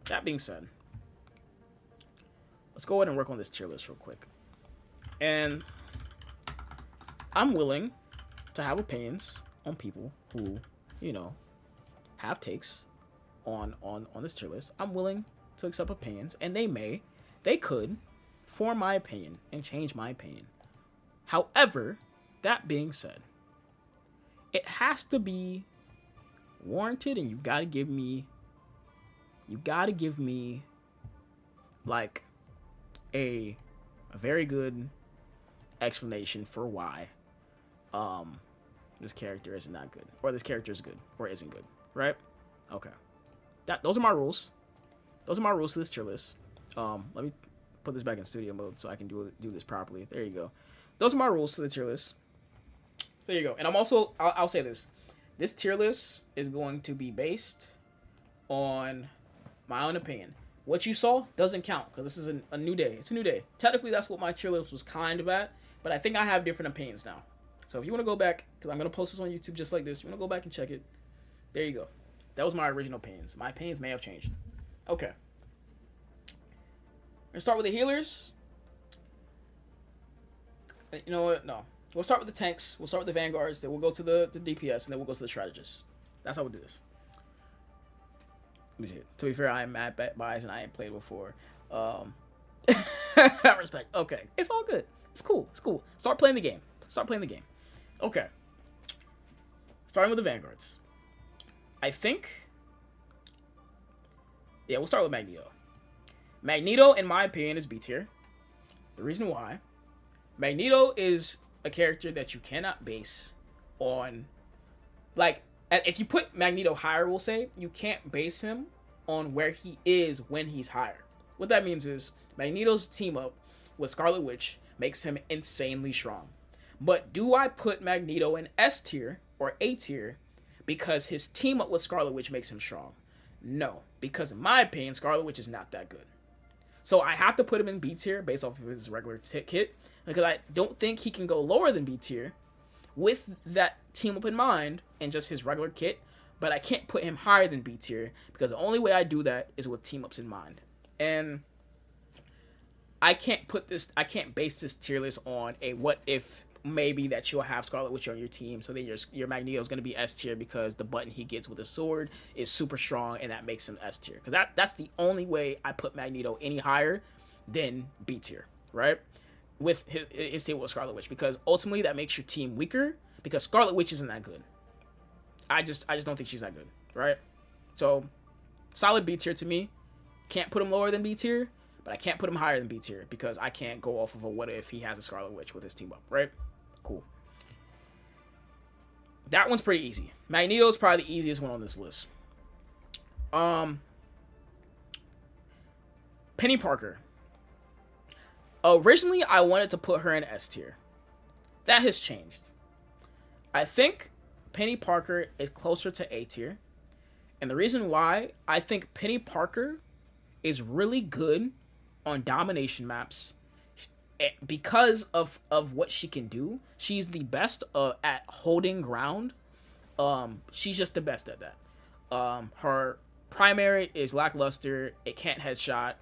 that being said, let's go ahead and work on this tier list real quick. And I'm willing to have opinions on people who, you know, have takes on this tier list. I'm willing to accept opinions, and they could form my opinion and change my opinion. However, that being said, it has to be warranted, and you gotta give me like a very good explanation for why this character is not good, or this character is good or isn't good, right? Okay, those are my rules. Those are my rules to this tier list. Let me put this back in studio mode so I can do this properly. There you go. Those are my rules to the tier list. There you go. And I'll say this. This tier list is going to be based on my own opinion. What you saw doesn't count because this is a new day. It's a new day. Technically, that's what my tier list was kind of at, but I think I have different opinions now. So if you want to go back, because I'm going to post this on YouTube just like this, you want to go back and check it, there you go. That was my original opinions. My opinions may have changed. Okay. We're going to start with the healers. You know what? No. We'll start with the tanks. We'll start with the vanguards. Then we'll go to the DPS, and then we'll go to the strategists. That's how we'll do this. Let me see it. To be fair, I am mad biased and I ain't played before. Respect. Okay. It's all good. It's cool. It's cool. Start playing the game. Okay. Starting with the vanguards. I think... Yeah, we'll start with Magneto. Magneto, in my opinion, is B tier. The reason why... Magneto is a character that you cannot base on... Like, if you put Magneto higher, we'll say, you can't base him on where he is when he's higher. What that means is, Magneto's team up with Scarlet Witch makes him insanely strong. But do I put Magneto in S tier or A tier because his team up with Scarlet Witch makes him strong? No, because in my opinion, Scarlet Witch is not that good. So I have to put him in B tier based off of his regular kit, because I don't think he can go lower than B tier with that team up in mind and just his regular kit, but I can't put him higher than B tier because the only way I do that is with team ups in mind. And I can't base this tier list on a what if maybe that you'll have Scarlet Witch on your team, so then your Magneto is going to be S tier because the button he gets with a sword is super strong and that makes him S tier. Because that's the only way I put Magneto any higher than B tier, right? With his team with Scarlet Witch, because ultimately that makes your team weaker because Scarlet Witch isn't that good. I just don't think she's that good, right? So solid B tier to me. Can't put him lower than B tier, but I can't put him higher than B tier because I can't go off of a what if he has a Scarlet Witch with his team up, right? Cool. That one's pretty easy. Magneto's probably the easiest one on this list. Penny Parker. Originally, I wanted to put her in S tier. That has changed. I think Penny Parker is closer to A tier. And the reason why, I think Penny Parker is really good on domination maps because of what she can do. She's the best at holding ground. She's just the best at that. Her primary is lackluster. It can't headshot.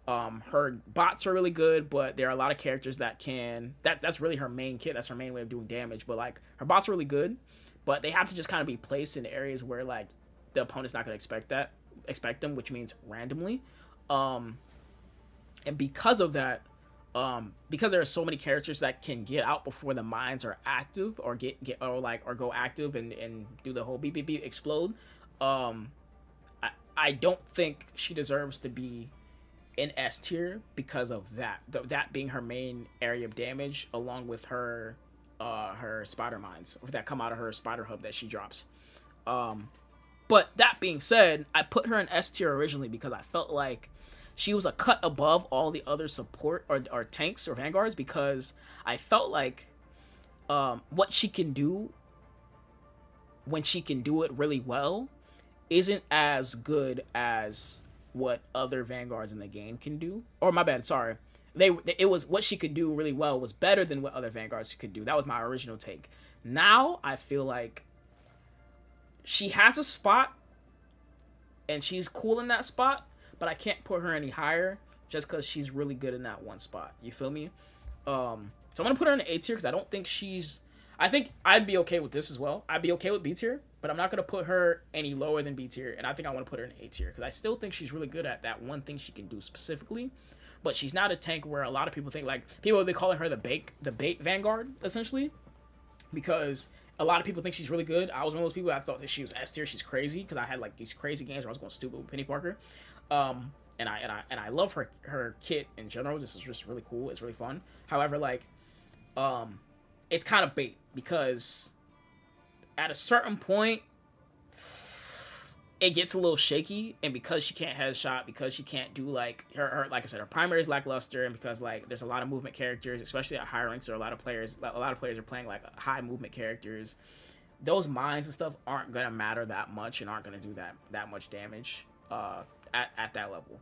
Her bots are really good, but there are a lot of characters that can... That's really her main kit. That's her main way of doing damage. But, like, her bots are really good, but they have to just kind of be placed in areas where, like, the opponent's not going to expect them, which means randomly. And because of that, because there are so many characters that can get out before the mines are active or or go active and do the whole beep beep beep explode, I don't think she deserves to be in S tier because of that. That being her main area of damage, along with her spider mines that come out of her spider hub that she drops. But that being said, I put her in S tier originally because I felt like she was a cut above all the other support or tanks or vanguards, because I felt like what she can do when she can do it really well isn't as good as what other vanguards in the game can do. Or my bad, sorry. It was what she could do really well was better than what other vanguards could do. That was my original take. Now I feel like she has a spot and she's cool in that spot, but I can't put her any higher just because she's really good in that one spot. You feel me? So I'm gonna put her in an A tier because I don't think she's. I think I'd be okay with this as well. I'd be okay with B tier, but I'm not gonna put her any lower than B tier, and I think I want to put her in A tier because I still think she's really good at that one thing she can do specifically. But she's not a tank where a lot of people think like people will be calling her the bait Vanguard essentially, because a lot of people think she's really good. I was one of those people that thought that she was S tier. She's crazy because I had like these crazy games where I was going stupid with Penny Parker. And I love her kit in general. This is just really cool. It's really fun. However, like, it's kind of bait because at a certain point it gets a little shaky, and because she can't headshot, because she can't do like her like I said, her primary is lackluster, and because like there's a lot of movement characters, especially at higher ranks, there are a lot of players are playing like high movement characters. Those mines and stuff aren't gonna matter that much and aren't gonna do that much damage at that level.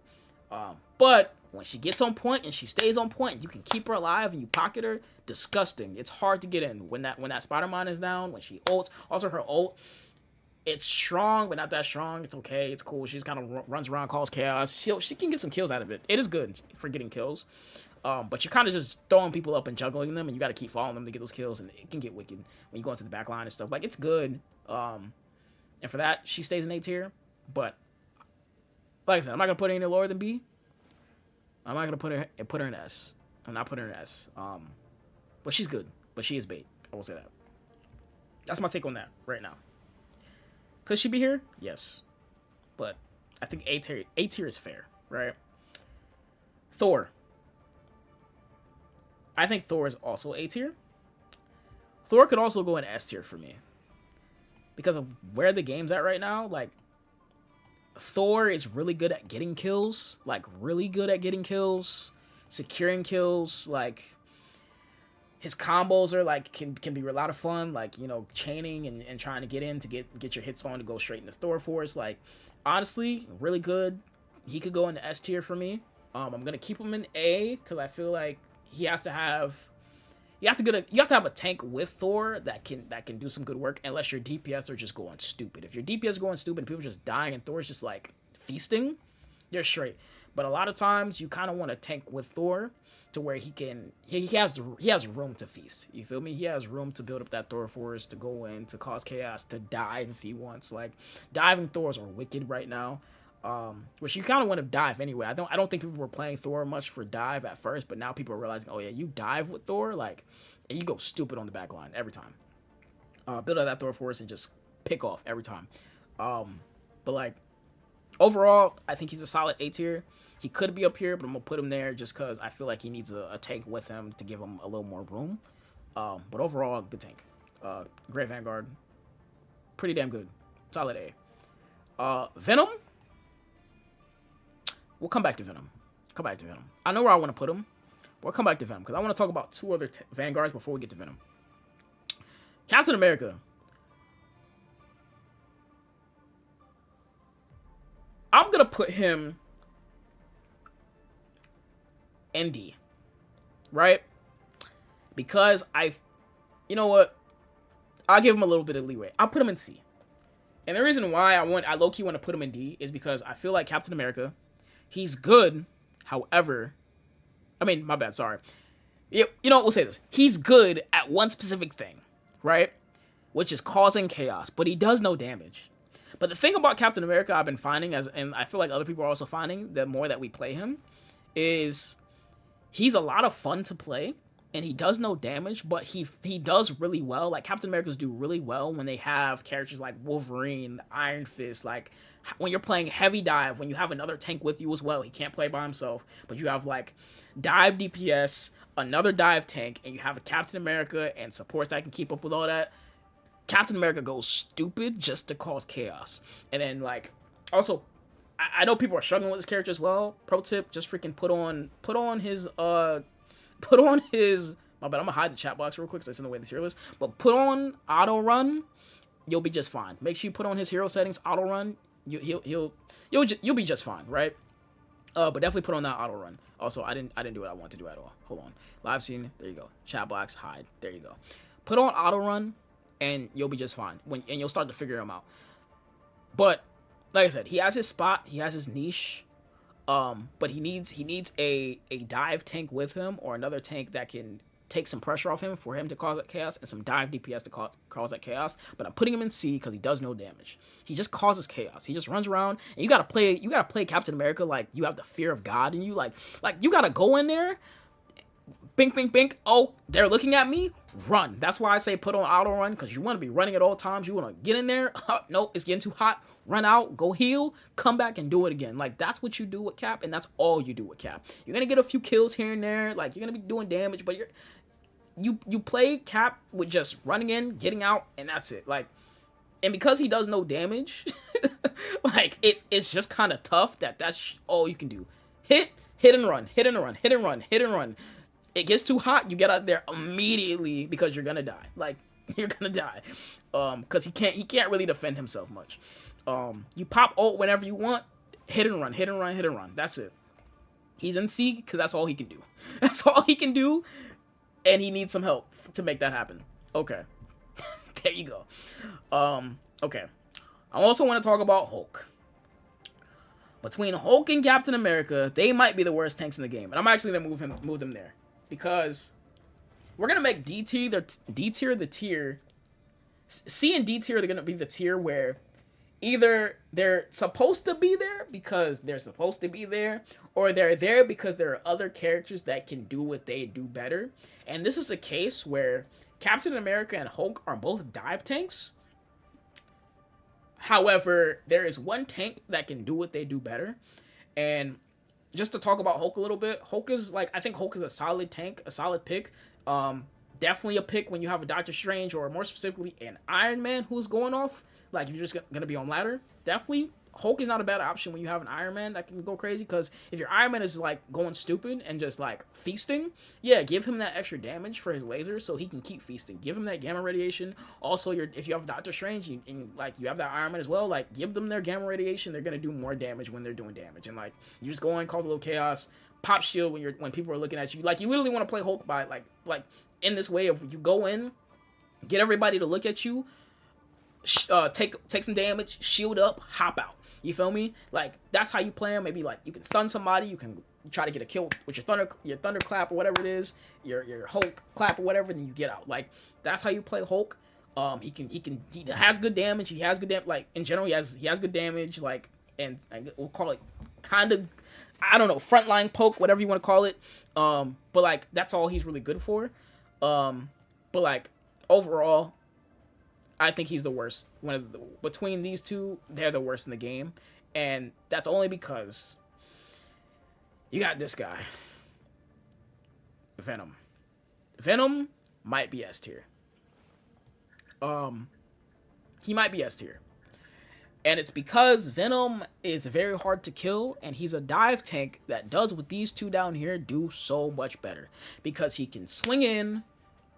But when she gets on point and she stays on point, you can keep her alive and you pocket her. Disgusting. It's hard to get in when that spider mine is down. When she ults, also her ult, it's strong but not that strong. It's okay. It's cool. She just kind of runs around, causes chaos. She can get some kills out of it. It is good for getting kills. But you're kind of just throwing people up and juggling them, and you got to keep following them to get those kills, and it can get wicked when you go into the back line and stuff. Like, it's good. And for that, she stays in A tier. But like I said, I'm not gonna put her any lower than B. I'm not gonna put her in S. I'm not putting her in S. But she's good. But she is bait. I will say that. That's my take on that right now. Could she be here? Yes. But I think A tier is fair, right? Thor. I think Thor is also A tier. Thor could also go in S tier for me, because of where the game's at right now. Like, Thor is really good at getting kills, like really good at getting kills, securing kills. Like, his combos are like can be a lot of fun, like, you know, chaining and trying to get in to get your hits on to go straight into Thor Force. Like, honestly, really good. He could go into S tier for me. I'm gonna keep him in A because I feel like he has to have. You have to have a tank with Thor that can do some good work, unless your DPS are just going stupid. If your DPS is going stupid and people are just dying and Thor's just like feasting, you're straight. But a lot of times you kind of want a tank with Thor to where he has room to feast. You feel me? He has room to build up that Thor force, to go in, to cause chaos, to dive if he wants. Like, diving Thors are wicked right now. Which you kind of want to dive anyway. I don't think people were playing Thor much for dive at first, but now people are realizing, oh yeah, you dive with Thor, like, and you go stupid on the back line every time. Build out that Thor force and just pick off every time. But like, overall, I think he's a solid A tier. He could be up here, but I'm gonna put him there just because I feel like he needs a tank with him to give him a little more room. But overall, good tank. Great Vanguard. Pretty damn good. Solid A. Venom. We'll come back to Venom. I know where I want to put him. But we'll come back to Venom because I want to talk about two other Vanguards before we get to Venom. Captain America. I'm going to put him in D. Right? Because you know what? I'll give him a little bit of leeway. I'll put him in C. And the reason why I low-key want to put him in D is because I feel like Captain America, he's good, however, I mean, my bad, sorry. You know what, we'll say this. He's good at one specific thing, right? Which is causing chaos, but he does no damage. But the thing about Captain America I've been finding, and I feel like other people are also finding, the more that we play him, is he's a lot of fun to play, and he does no damage, but he does really well. Like, Captain Americas do really well when they have characters like Wolverine, Iron Fist, like, when you're playing heavy dive, when you have another tank with you as well. He can't play by himself, but you have like dive DPS, another dive tank, and you have a Captain America and supports that can keep up with all that. Captain America goes stupid just to cause chaos. And then, like, also, I know people are struggling with this character as well. Pro tip, just freaking put on his my bad, I'm gonna hide the chat box real quick because I sent away the tier list. But put on auto run, you'll be just fine. Make sure you put on his hero settings, auto run. You'll be just fine, right? But definitely put on that auto run. Also, I didn't do what I wanted to do at all. Hold on, live scene. There you go. Chat box, hide. There you go. Put on auto run, and you'll be just fine. And you'll start to figure him out. But like I said, he has his spot. He has his niche. But he needs a dive tank with him, or another tank that can take some pressure off him for him to cause that chaos, and some dive DPS to cause that chaos. But I'm putting him in C because he does no damage. He just causes chaos. He just runs around, and you gotta play Captain America like you have the fear of God in you. Like you gotta go in there, bink, bink, bink. Oh, they're looking at me. Run. That's why I say put on auto run, because you want to be running at all times. You want to get in there. Nope, it's getting too hot. Run out, go heal, come back and do it again. Like, that's what you do with Cap, and that's all you do with Cap. You're gonna get a few kills here and there. Like, you're gonna be doing damage, but you play Cap with just running in, getting out, and that's it. Like, and because he does no damage, like it's just kind of tough that's all you can do. Hit and run, hit and run, hit and run, hit and run. It gets too hot, you get out there immediately because you're gonna die. Like, you're gonna die, because he can't really defend himself much. You pop ult whenever you want, hit and run, hit and run, hit and run. That's it. He's in C because that's all he can do. That's all he can do, and he needs some help to make that happen. Okay, there you go. Okay, I also want to talk about Hulk. Between Hulk and Captain America, they might be the worst tanks in the game, and I'm actually gonna move them there because we're gonna make D tier the tier. C and D tier are gonna be the tier where either they're supposed to be there because they're supposed to be there, or they're there because there are other characters that can do what they do better. And this is a case where Captain America and Hulk are both dive tanks. However, there is one tank that can do what they do better. And just to talk about Hulk a little bit, I think Hulk is a solid tank, a solid pick. Definitely a pick when you have a Doctor Strange, or more specifically an Iron Man who's going off. Like, you're just gonna be on ladder. Definitely, Hulk is not a bad option when you have an Iron Man that can go crazy. Because if your Iron Man is like going stupid and just like feasting, yeah, give him that extra damage for his laser so he can keep feasting. Give him that gamma radiation. Also, if you have Doctor Strange and you have that Iron Man as well, like, give them their gamma radiation. They're gonna do more damage when they're doing damage. And like, you just go in, cause a little chaos, pop shield when people are looking at you. Like, you literally want to play Hulk by like in this way of you go in, get everybody to look at you. Take some damage, shield up, hop out. You feel me? Like, that's how you play him. Maybe like you can stun somebody, you can try to get a kill with your thunder clap or whatever it is, your Hulk clap or whatever, then you get out. Like, that's how you play Hulk. He has good damage. He has good damage. Like, in general, he has good damage. Like, and we'll call it kind of, I don't know, frontline poke, whatever you want to call it. But like, that's all he's really good for. But like, overall, I think he's the worst. Between these two, they're the worst in the game. And that's only because you got this guy, Venom. Venom might be S tier. He might be S tier. And it's because Venom is very hard to kill, and he's a dive tank that does what these two down here do so much better. Because he can swing in,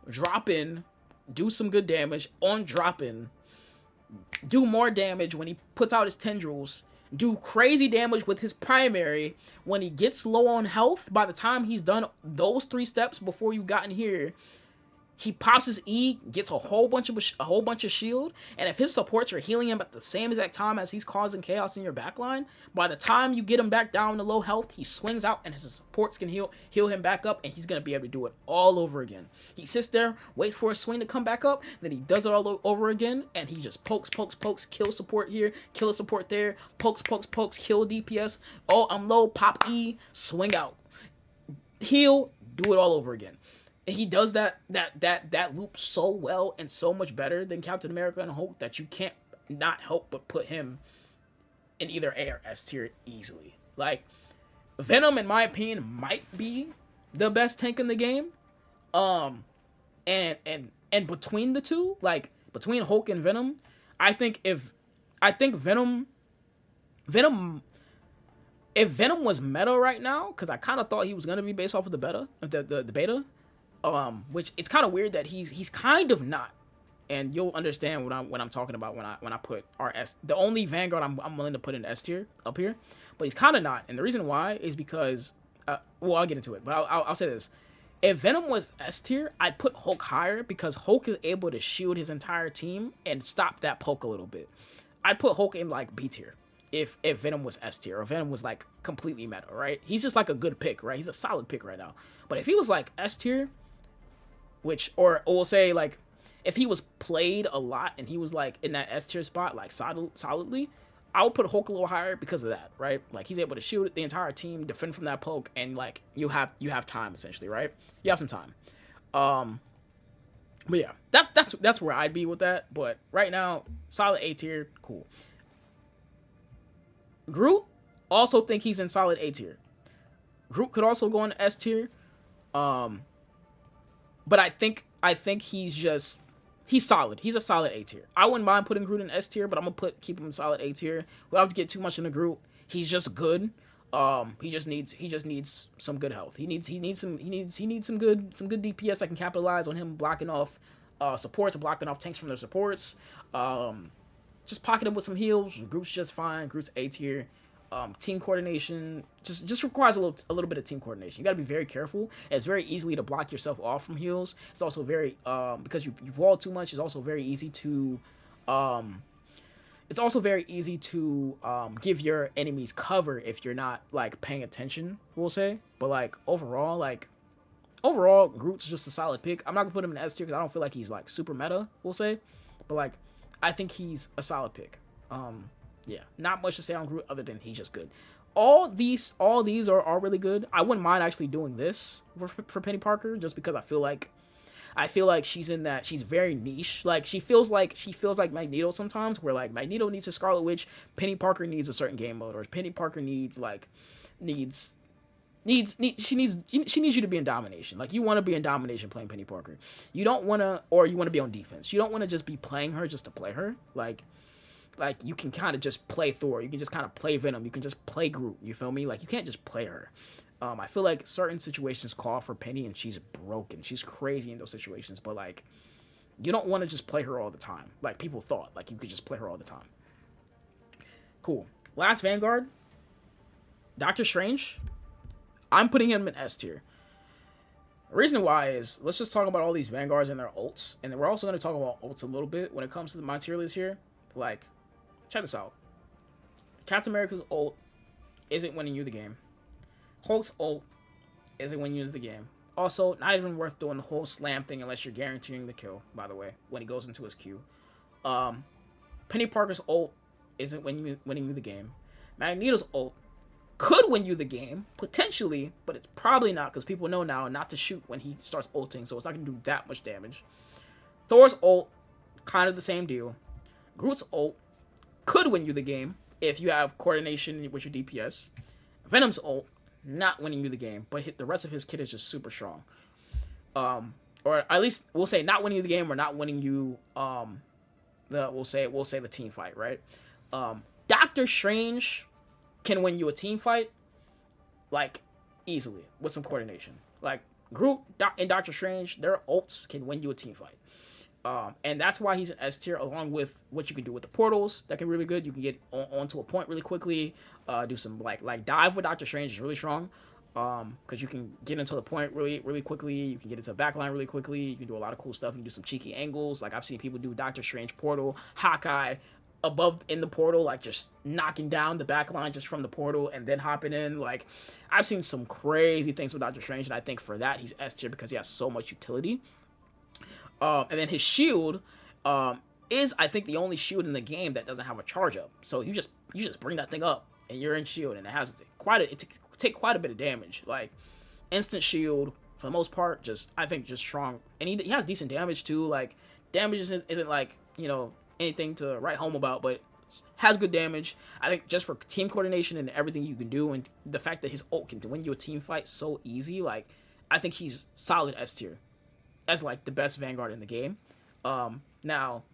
drop in, do some good damage on drop in, do more damage when he puts out his tendrils, do crazy damage with his primary. When he gets low on health, by the time he's done those 3 steps before you got in here, he pops his E, gets a whole bunch of shield, and if his supports are healing him at the same exact time as he's causing chaos in your backline, by the time you get him back down to low health, he swings out and his supports can heal him back up, and he's gonna be able to do it all over again. He sits there, waits for a swing to come back up, then he does it all over again, and he just pokes, kill support here, kill a support there, pokes, kill DPS. Oh, I'm low, pop E, swing out, heal, do it all over again. And he does that loop so well and so much better than Captain America and Hulk that you can't not help but put him in either A or S tier easily. Like, Venom, in my opinion, might be the best tank in the game. And between the two, like between Hulk and Venom, I think Venom if Venom was meta right now, because I kind of thought he was gonna be based off of the beta. Which it's kind of weird that he's kind of not, and you'll understand what I'm talking about when I put our S. The only Vanguard I'm willing to put in S tier up here, but he's kind of not, and the reason why is because I'll get into it, but I'll say this: if Venom was S tier, I'd put Hulk higher because Hulk is able to shield his entire team and stop that poke a little bit. I'd put Hulk in like B tier. if Venom was S tier or Venom was like completely meta, right? He's just like a good pick, right? He's a solid pick right now. But if he was like S tier, which or we'll say like if he was played a lot and he was like in that S tier spot like solidly, I would put Hulk a little higher because of that, right? Like he's able to shoot the entire team, defend from that poke, and like you have time essentially, right? You have some time. But yeah, that's where I'd be with that. But right now, solid A tier, cool. Groot, also think he's in solid A tier. Groot could also go in S tier. But I think he's solid. He's a solid A tier. I wouldn't mind putting Groot in S tier, but I'm gonna keep him solid A tier. We don't have to get too much into Groot. He's just good. He just needs some good health. He needs some good DPS that can capitalize on him blocking off supports and blocking off tanks from their supports. Just pocket him with some heals. Groot's just fine. Groot's A tier. Team coordination just requires a little bit of team coordination. You got to be very careful. It's very easily to block yourself off from heals. It's also very because you wall too much. It's also very easy to give your enemies cover if you're not like paying attention. We'll say, but like overall, Groot's just a solid pick. I'm not gonna put him in S tier because I don't feel like he's like super meta. We'll say, but like I think he's a solid pick. Yeah, not much to say on Groot other than he's just good. All these are really good. I wouldn't mind actually doing this for Penny Parker just because I feel like she's in that she's very niche. Like she feels like Magneto sometimes, where like Magneto needs a Scarlet Witch, Penny Parker needs a certain game mode, or Penny Parker needs you to be in domination. Like you want to be in domination playing Penny Parker. You don't want to, or you want to be on defense. You don't want to just be playing her just to play her. Like you can kind of just play Thor. You can just kind of play Venom. You can just play Groot. You feel me? Like you can't just play her. I feel like certain situations call for Penny, and she's broken. She's crazy in those situations. But like, you don't want to just play her all the time. Like people thought, like you could just play her all the time. Cool. Last Vanguard, Doctor Strange. I'm putting him in S tier. The reason why is let's just talk about all these Vanguards and their ults, and then we're also going to talk about ults a little bit when it comes to my tier list here. Like, check this out. Captain America's ult isn't winning you the game. Hulk's ult isn't winning you the game. Also, not even worth doing the whole slam thing unless you're guaranteeing the kill, by the way, when he goes into his Q. Penny Parker's ult isn't winning you the game. Magneto's ult could win you the game, potentially, but it's probably not because people know now not to shoot when he starts ulting, so it's not going to do that much damage. Thor's ult, kind of the same deal. Groot's ult could win you the game if you have coordination with your DPS. Venom's ult, not winning you the game, but the rest of his kit is just super strong. Or at least we'll say not winning you the game or not winning you we'll say the team fight, right? Doctor Strange can win you a team fight like easily with some coordination. Like Groot and Doctor Strange, their ults can win you a team fight. And that's why he's an S tier, along with what you can do with the portals that can be really good. You can get onto a point really quickly, do some like dive with Doctor Strange is really strong, because you can get into the point really quickly. You can get into the backline really quickly. You can do a lot of cool stuff. You can do some cheeky angles. Like I've seen people do Doctor Strange portal, Hawkeye above in the portal, like just knocking down the backline just from the portal and then hopping in. Like I've seen some crazy things with Doctor Strange, and I think for that he's S tier because he has so much utility. And then his shield is, I think, the only shield in the game that doesn't have a charge up. So you just bring that thing up and you're in shield, and it has take quite a bit of damage. Like instant shield for the most part, I think strong, and he has decent damage too. Like damage isn't like anything to write home about, but has good damage. I think just for team coordination and everything you can do, and the fact that his ult can win you a team fight so easy, like I think he's solid S tier. As like the best Vanguard in the game. Now,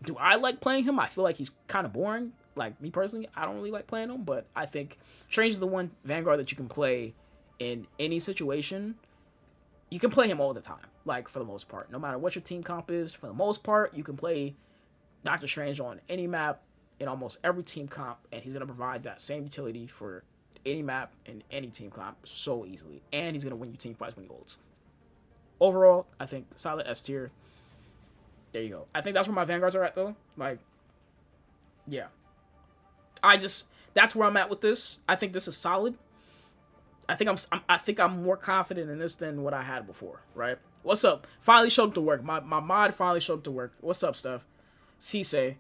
do I like playing him? I feel like he's kind of boring. Like me personally, I don't really like playing him, but I think Strange is the one Vanguard that you can play in any situation. You can play him all the time, like for the most part. No matter what your team comp is, for the most part, you can play Doctor Strange on any map in almost every team comp, and he's gonna provide that same utility for any map and any team comp so easily. And he's gonna win you team fights when he ults. Overall, I think solid S tier. There you go. I think that's where my Vanguards are at, though. Like, yeah. That's where I'm at with this. I think this is solid. I think I'm more confident in this than what I had before, right? What's up? Finally showed up to work. My mod finally showed up to work. What's up, Steph? Cisse.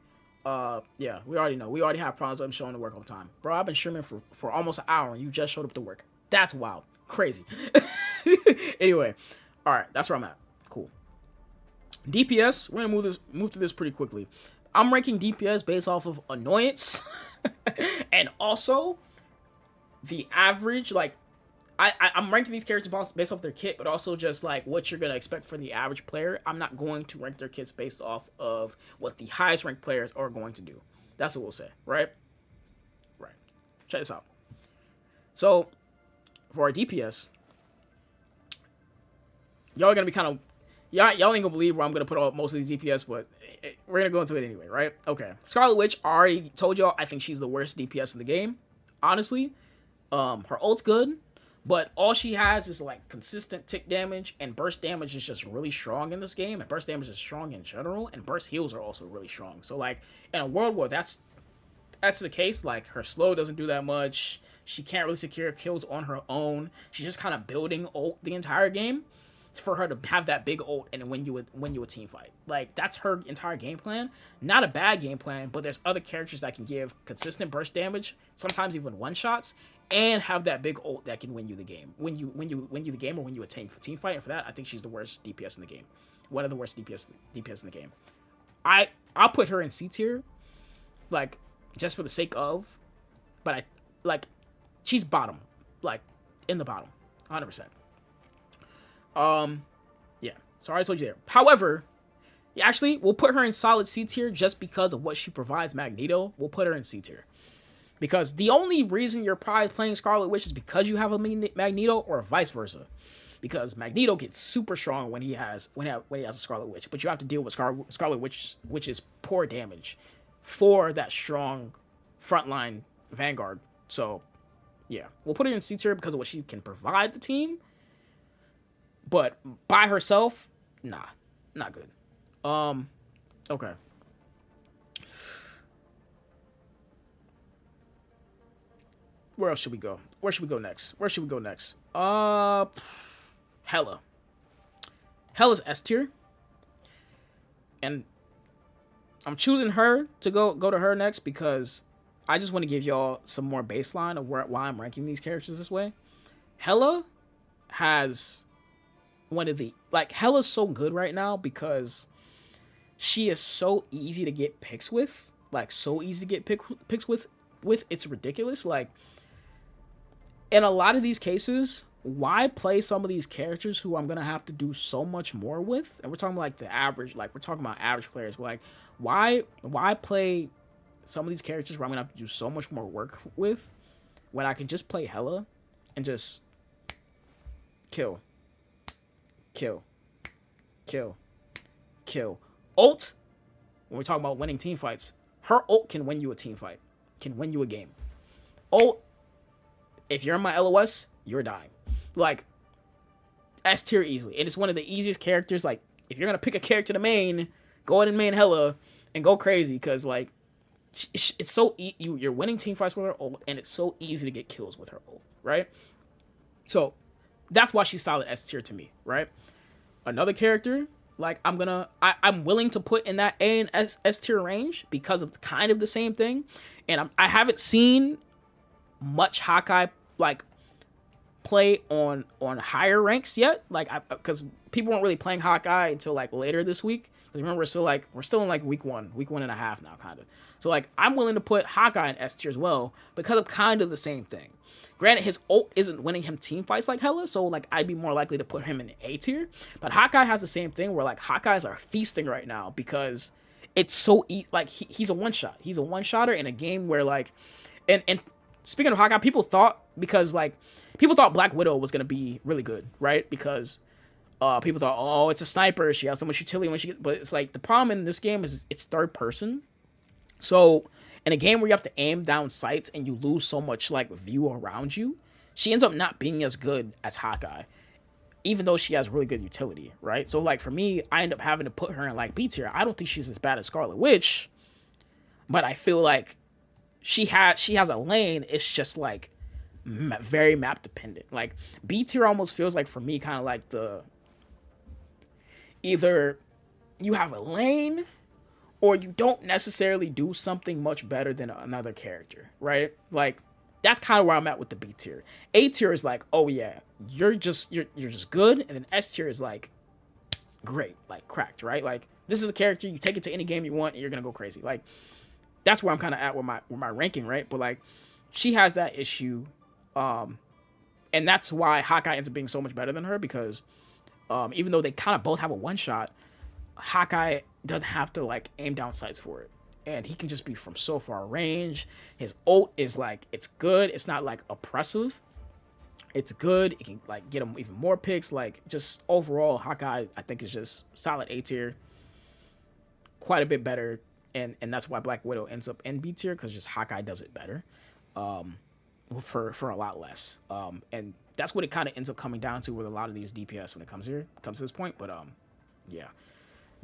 Yeah, we already know. We already have problems with him showing to work on time. Bro, I've been streaming for almost an hour and you just showed up to work. That's wild. Crazy. Anyway, alright, that's where I'm at. Cool. DPS, we're gonna move through this pretty quickly. I'm ranking DPS based off of annoyance and also the average, like, I'm ranking these characters based off their kit, but also just like what you're gonna expect for the average player. I'm not going to rank their kits based off of what the highest ranked players are going to do. That's what we'll say, right? Right. Check this out. So for our DPS, y'all are gonna be kind of y'all ain't gonna believe where I'm gonna put most of these DPS, but we're gonna go into it anyway, right? Okay. Scarlet Witch, I already told y'all I think she's the worst DPS in the game. Honestly, her ult's good. But all she has is, like, consistent tick damage, and burst damage is just really strong in this game, and burst damage is strong in general, and burst heals are also really strong. So, like, in a world where that's the case, like, her slow doesn't do that much, she can't really secure kills on her own, she's just kind of building ult the entire game for her to have that big ult and win you a team fight. Like, that's her entire game plan. Not a bad game plan, but there's other characters that can give consistent burst damage, sometimes even one-shots, and have that big ult that can win you the game. Win you the game or win you a team fight. And for that, I think she's the worst DPS in the game. One of the worst DPS in the game. I'll put her in C tier, like, just for the sake of, but she's bottom, like, in the bottom, 100%. Yeah. So I already told you there. However, actually, we'll put her in solid C tier just because of what she provides Magneto. We'll put her in C tier. Because the only reason you're probably playing Scarlet Witch is because you have a Magneto, or vice versa. Because Magneto gets super strong when he has a Scarlet Witch, but you have to deal with Scarlet Witch, which is poor damage for that strong frontline Vanguard. So, yeah, we'll put her in C tier because of what she can provide the team. But by herself, nah, not good. Okay. Where else should we go? Where should we go next? Hela. Hela's S tier. And I'm choosing her to go to her next because I just want to give y'all some more baseline of why I'm ranking these characters this way. Hela has Hela's so good right now because she is so easy to get picks with. Like, so easy to get picks with. It's ridiculous. Like, in a lot of these cases, why play some of these characters who I'm going to have to do so much more with? And we're talking like the average, like we're talking about average players. But like, why play some of these characters where I'm going to have to do so much more work with when I can just play Hela and just kill. Ult, when we're talking about winning team fights, her ult can win you a team fight, can win you a game. Ult, if you're in my LOS, you're dying. Like, S tier easily. And it's one of the easiest characters. Like, if you're going to pick a character to main, go ahead and main Hela and go crazy. Because, like, it's so you're winning team fights with her ult, and it's so easy to get kills with her ult, right? So, that's why she's solid S tier to me, right? Another character, like, I'm willing to put in that A and S tier range because of kind of the same thing. And I haven't seen much Hawkeye, like, play on higher ranks yet, like, because people weren't really playing Hawkeye until like later this week. Because remember, we're still in like week one and a half now, kind of. So like, I'm willing to put Hawkeye in S tier as well because of kind of the same thing. Granted, his ult isn't winning him team fights like Hela, so like I'd be more likely to put him in A tier. But Hawkeye has the same thing where like Hawkeyes are feasting right now because it's so like he's a one shot. He's a one shotter in a game where like, and speaking of Hawkeye, people thought Black Widow was gonna be really good, right? Because people thought, oh, it's a sniper, she has so much utility when but it's like the problem in this game is it's third person. So in a game where you have to aim down sights and you lose so much like view around you, she ends up not being as good as Hawkeye, even though she has really good utility, right? So like for me, I end up having to put her in like B tier. I don't think she's as bad as Scarlet Witch, but I feel like she has a lane. It's just like very map dependent. Like B tier almost feels like for me kind of like the either you have a lane or you don't necessarily do something much better than another character, right? Like that's kind of where I'm at with the B tier. A tier is like, oh yeah, you're just good, and then S tier is like great, like cracked, right? Like this is a character you take it to any game you want and you're gonna go crazy. Like that's where I'm kind of at with my ranking, right? But like she has that issue, and that's why Hawkeye ends up being so much better than her because even though they kind of both have a one shot, Hawkeye doesn't have to like aim down sights for it, and he can just be from so far range. His ult is like it's good. It's not like oppressive. It's good. It can like get him even more picks. Like just overall, Hawkeye I think is just solid A tier, quite a bit better, and that's why Black Widow ends up in B tier because just Hawkeye does it better, for a lot less. And that's what it kind of ends up coming down to with a lot of these DPS when it comes to this point. But yeah.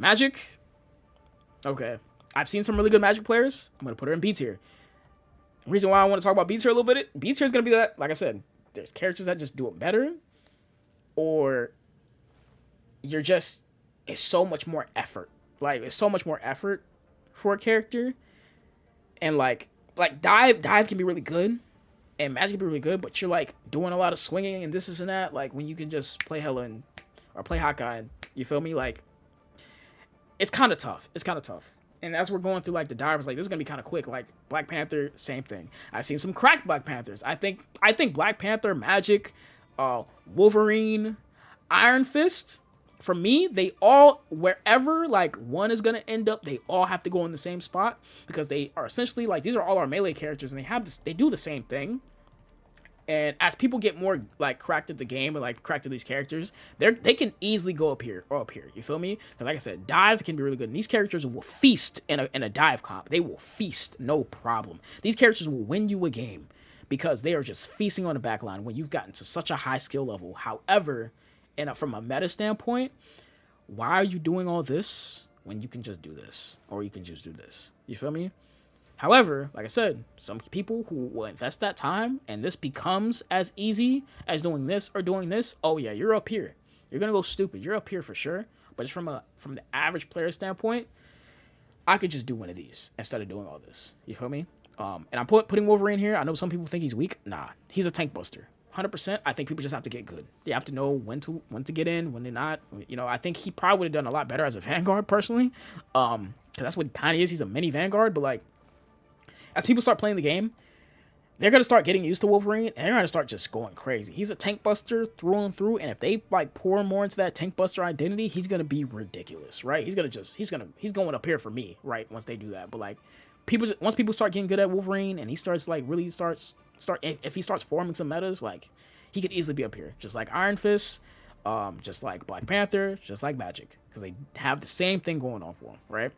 Magic, okay. I've seen some really good Magic players. I'm going to put her in B tier. The reason why I want to talk about B tier a little bit, B tier is going to be that, like I said, there's characters that just do it better, or it's so much more effort. Like, it's so much more effort for a character. And, like Dive can be really good, and Magic can be really good, but you're, like, doing a lot of swinging and this and that, like, when you can just play Hela or play Hawkeye, you feel me? Like, it's kind of tough. And as we're going through like the divers, like this is gonna be kind of quick. Like Black Panther, same thing. I've seen some cracked Black Panthers. I think Black Panther, Magic, Wolverine, Iron Fist. For me, they all wherever like one is gonna end up, they all have to go in the same spot because they are essentially like these are all our melee characters and they do the same thing. And as people get more like cracked at the game and like cracked at these characters, they can easily go up here or up here. You feel me? Because like I said, dive can be really good. And these characters will feast in a dive comp. They will feast, no problem. These characters will win you a game because they are just feasting on the back line when you've gotten to such a high skill level. However, from a meta standpoint, why are you doing all this when you can just do this or you can just do this? You feel me? However, like I said, some people who will invest that time and this becomes as easy as doing this or doing this, oh yeah, you're up here. You're gonna go stupid. You're up here for sure. But just from the average player standpoint, I could just do one of these instead of doing all this. You feel me? And I'm putting Wolverine here. I know some people think he's weak. Nah, he's a tank buster. 100%. I think people just have to get good. They have to know when to get in, when they're not. You know, I think he probably would have done a lot better as a Vanguard personally. Because that's what he kind of is. He's a mini Vanguard, but like. As people start playing the game, they're going to start getting used to Wolverine, and they're going to start just going crazy. He's a tank buster through and through, and if they like pour more into that tank buster identity, he's going to be ridiculous, right? He's going up here for me, right? Once they do that. But like once people start getting good at Wolverine and he starts like really if he starts forming some metas, like he could easily be up here. Just like Iron Fist, just like Black Panther, just like Magic, because they have the same thing going on for them, right?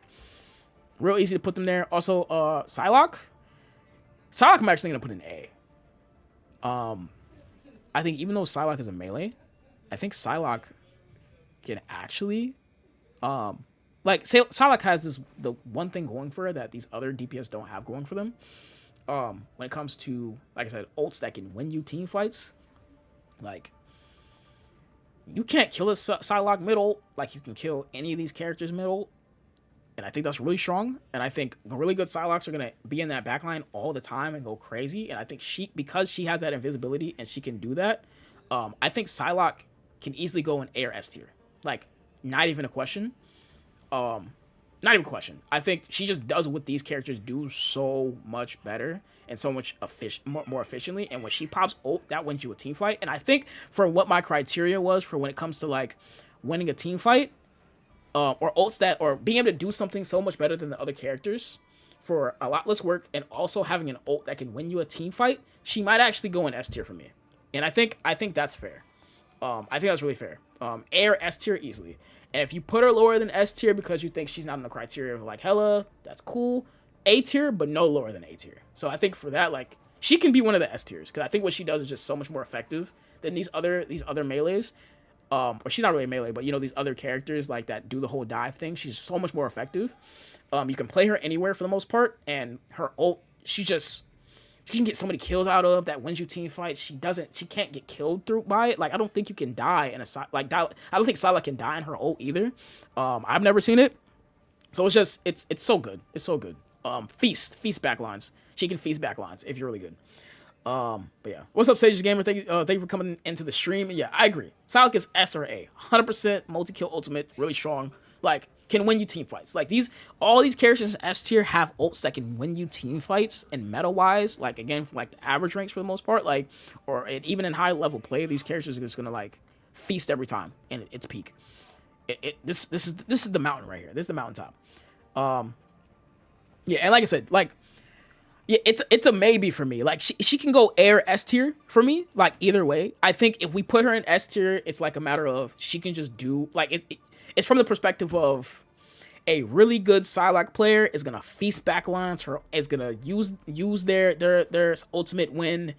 Real easy to put them there. Also, Psylocke. Psylocke I'm actually going to put in A. I think even though Psylocke is a melee, I think Psylocke can actually... Psylocke has the one thing going for her that these other DPS don't have going for them. When it comes to, like I said, ults that can win you team fights. Like, you can't kill a Psylocke mid-ult like you can kill any of these characters mid-ult. And I think that's really strong. And I think really good Psylocks are going to be in that backline all the time and go crazy. And I think because she has that invisibility and she can do that, I think Psylocke can easily go in A or S tier. Like, not even a question. Not even a question. I think she just does what these characters do so much better and so much more efficiently. And when she pops ult, that wins you a team fight. And I think for what my criteria was for when it comes to, like, winning a team fight, or ults that, or being able to do something so much better than the other characters for a lot less work, and also having an ult that can win you a team fight, she might actually go in S tier for me. And I think that's fair. I think that's really fair. A or S tier easily. And if you put her lower than S tier because you think she's not in the criteria of like Hela, that's cool. A tier, but no lower than A tier. So I think for that, like, she can be one of the S tiers because I think what she does is just so much more effective than these other melees. Or she's not really a melee, but you know, these other characters like that do the whole dive thing. She's so much more effective. You can play her anywhere for the most part, and her ult she can get so many kills out of that wins you team fights. She can't get killed through by it. Like, I don't think you can die in a I don't think Syla can die in her ult either. I've never seen it. So it's so good. It's so good. Feast backlines. She can feast backlines if you're really good. But yeah. What's up, Sages Gamer? Thank you for coming into the stream. Yeah, I agree. Syla is S or A. 100% multi-kill ultimate, really strong. Like, can win you team fights. Like, all these characters in S tier have ults that can win you team fights, and meta-wise, like, again, for, like, the average ranks for the most part, like, or even in high-level play, these characters are just gonna, like, feast every time, and it's peak. This is the mountain right here. This is the mountaintop. Yeah, and like I said, like, yeah, it's a maybe for me. Like, she can go A or S tier for me, like, either way. I think if we put her in S tier, it's like a matter of she can just do, like, it's from the perspective of a really good Psylocke player is gonna feast backlines. Is gonna use their ultimate win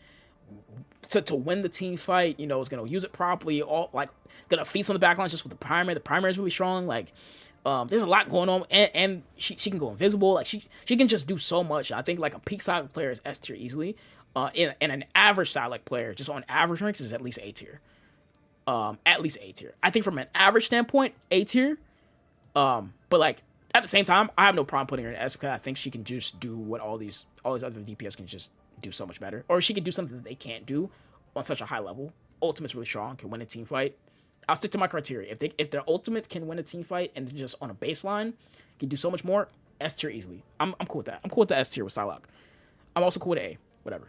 to win the team fight. You know, is gonna use it properly. All like gonna feast on the backlines just with the primary. The primary is really strong. Like, there's a lot going on, and she can go invisible. Like, she can just do so much. I think like a peak Psylocke player is S tier easily. And an average Psylocke player just on average ranks is at least A tier. At least A tier. I think from an average standpoint, A tier. But like at the same time, I have no problem putting her in S because I think she can just do what all these other DPS can just do so much better, or she can do something that they can't do on such a high level. Ultimate's really strong, can win a team fight. I'll stick to my criteria. If their ultimate can win a team fight and just on a baseline can do so much more, S tier easily. I'm cool with that. I'm cool with the S tier with Psylocke. I'm also cool with A. Whatever.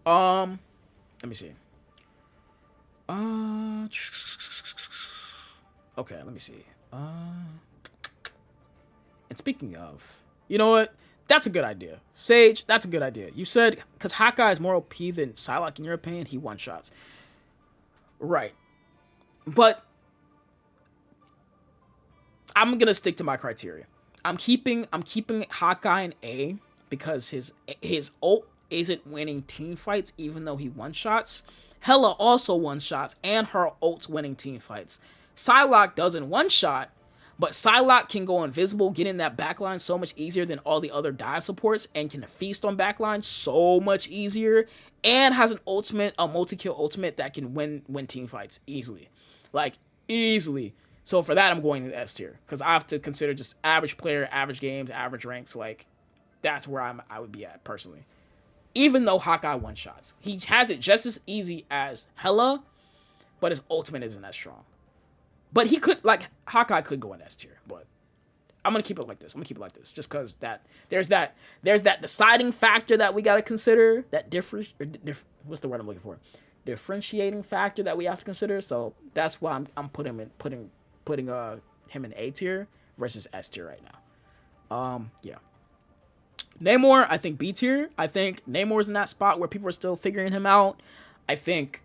Let me see. Okay, let me see. And speaking of, you know what? That's a good idea. Sage, that's a good idea. You said, because Hawkeye is more OP than Psylocke, in your opinion, he one-shots. Right. But I'm going to stick to my criteria. I'm keeping Hawkeye in A because his ult isn't winning team fights even though he one-shots. Hela also one-shots, and her ult's winning team fights. Psylocke doesn't one-shot, but Psylocke can go invisible, get in that backline so much easier than all the other dive supports, and can feast on backline so much easier, and has an ultimate, a multi-kill ultimate that can win team fights easily. Like, easily. So for that, I'm going to S tier, because I have to consider just average player, average games, average ranks. Like, that's where I would be at, personally. Even though Hawkeye one-shots. He has it just as easy as Hela, but his ultimate isn't as strong. But he could, like, Hawkeye could go in S tier, but I'm gonna keep it like this. Just because there's that deciding factor that we gotta consider. That what's the word I'm looking for? Differentiating factor that we have to consider. So that's why I'm putting him in A tier versus S tier right now. Yeah. Namor, I think B tier. I think Namor's in that spot where people are still figuring him out. I think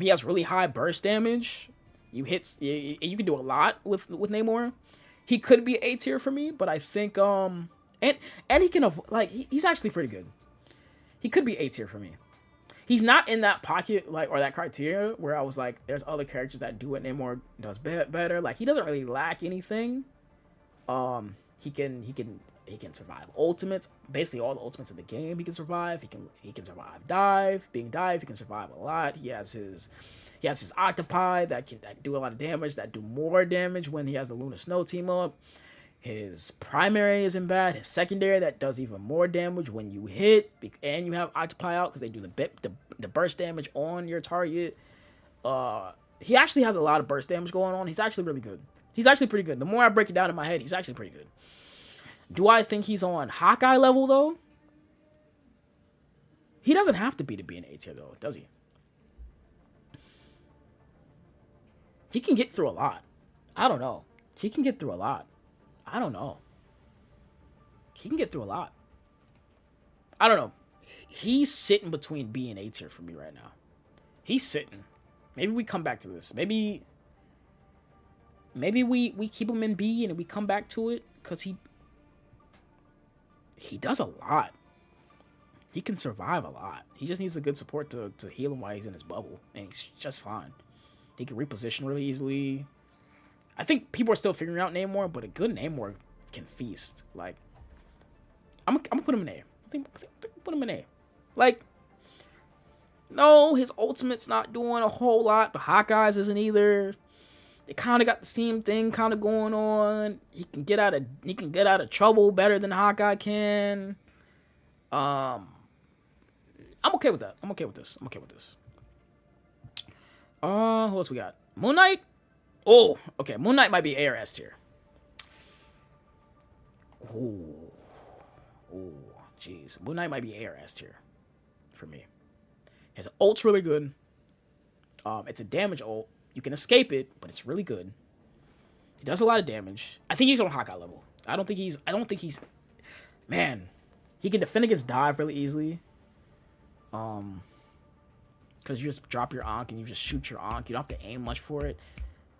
he has really high burst damage. You can do a lot with Namor. He could be A tier for me, but I think and he can he's actually pretty good. He could be A tier for me. He's not in that pocket or that criteria where I was like, there's other characters that do what Namor does better. Like, he doesn't really lack anything. He can survive ultimates. Basically all the ultimates in the game he can survive. He can survive dive. Being dive, he can survive a lot. He has his octopi that do a lot of damage, that do more damage when he has the Luna Snow team up. His primary isn't bad. His secondary that does even more damage when you hit, and you have octopi out because they do the burst damage on your target. He actually has a lot of burst damage going on. He's actually really good. He's actually pretty good. The more I break it down in my head, he's actually pretty good. Do I think he's on Hawkeye level, though? He doesn't have to be an A tier, though, does he? He can get through a lot. I don't know. He can get through a lot. I don't know. He can get through a lot. I don't know. He's sitting between B and A tier for me right now. He's sitting. Maybe we come back to this. Maybe we keep him in B and we come back to it because he does a lot. He can survive a lot. He just needs a good support to heal him while he's in his bubble, and he's just fine. He can reposition really easily. I think people are still figuring out Namor, but a good Namor can feast. Like, I'm gonna put him in A. I think put him in A. Like, no, his ultimate's not doing a whole lot, but Hawkeye's isn't either. They kind of got the same thing kind of going on. He can get out of trouble better than Hawkeye can. I'm okay with that. I'm okay with this. Who else we got? Moon Knight. Oh, okay. Moon Knight might be A or S tier. Ooh, jeez. Moon Knight might be A or S tier for me. His ult's really good. It's a damage ult. You can escape it, but it's really good. He does a lot of damage. I think he's on Hawkeye level. I don't think he's. Man, he can defend against dive really easily. Because you just drop your Ankh and you just shoot your Ankh. You don't have to aim much for it.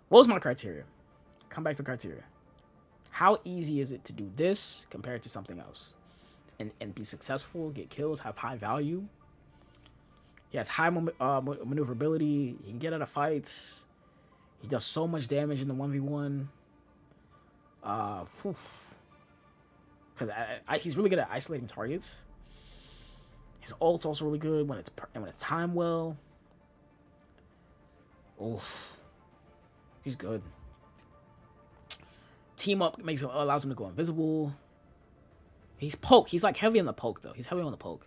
What was my criteria? Come back to the criteria. How easy is it to do this compared to something else? And be successful, get kills, have high value. He has high maneuverability. He can get out of fights. He does so much damage in the 1v1. Because he's really good at isolating targets. His ult's also really good when it's timed well. Oof. He's good. Team up allows him to go invisible. He's poke. He's like heavy on the poke though. He's heavy on the poke.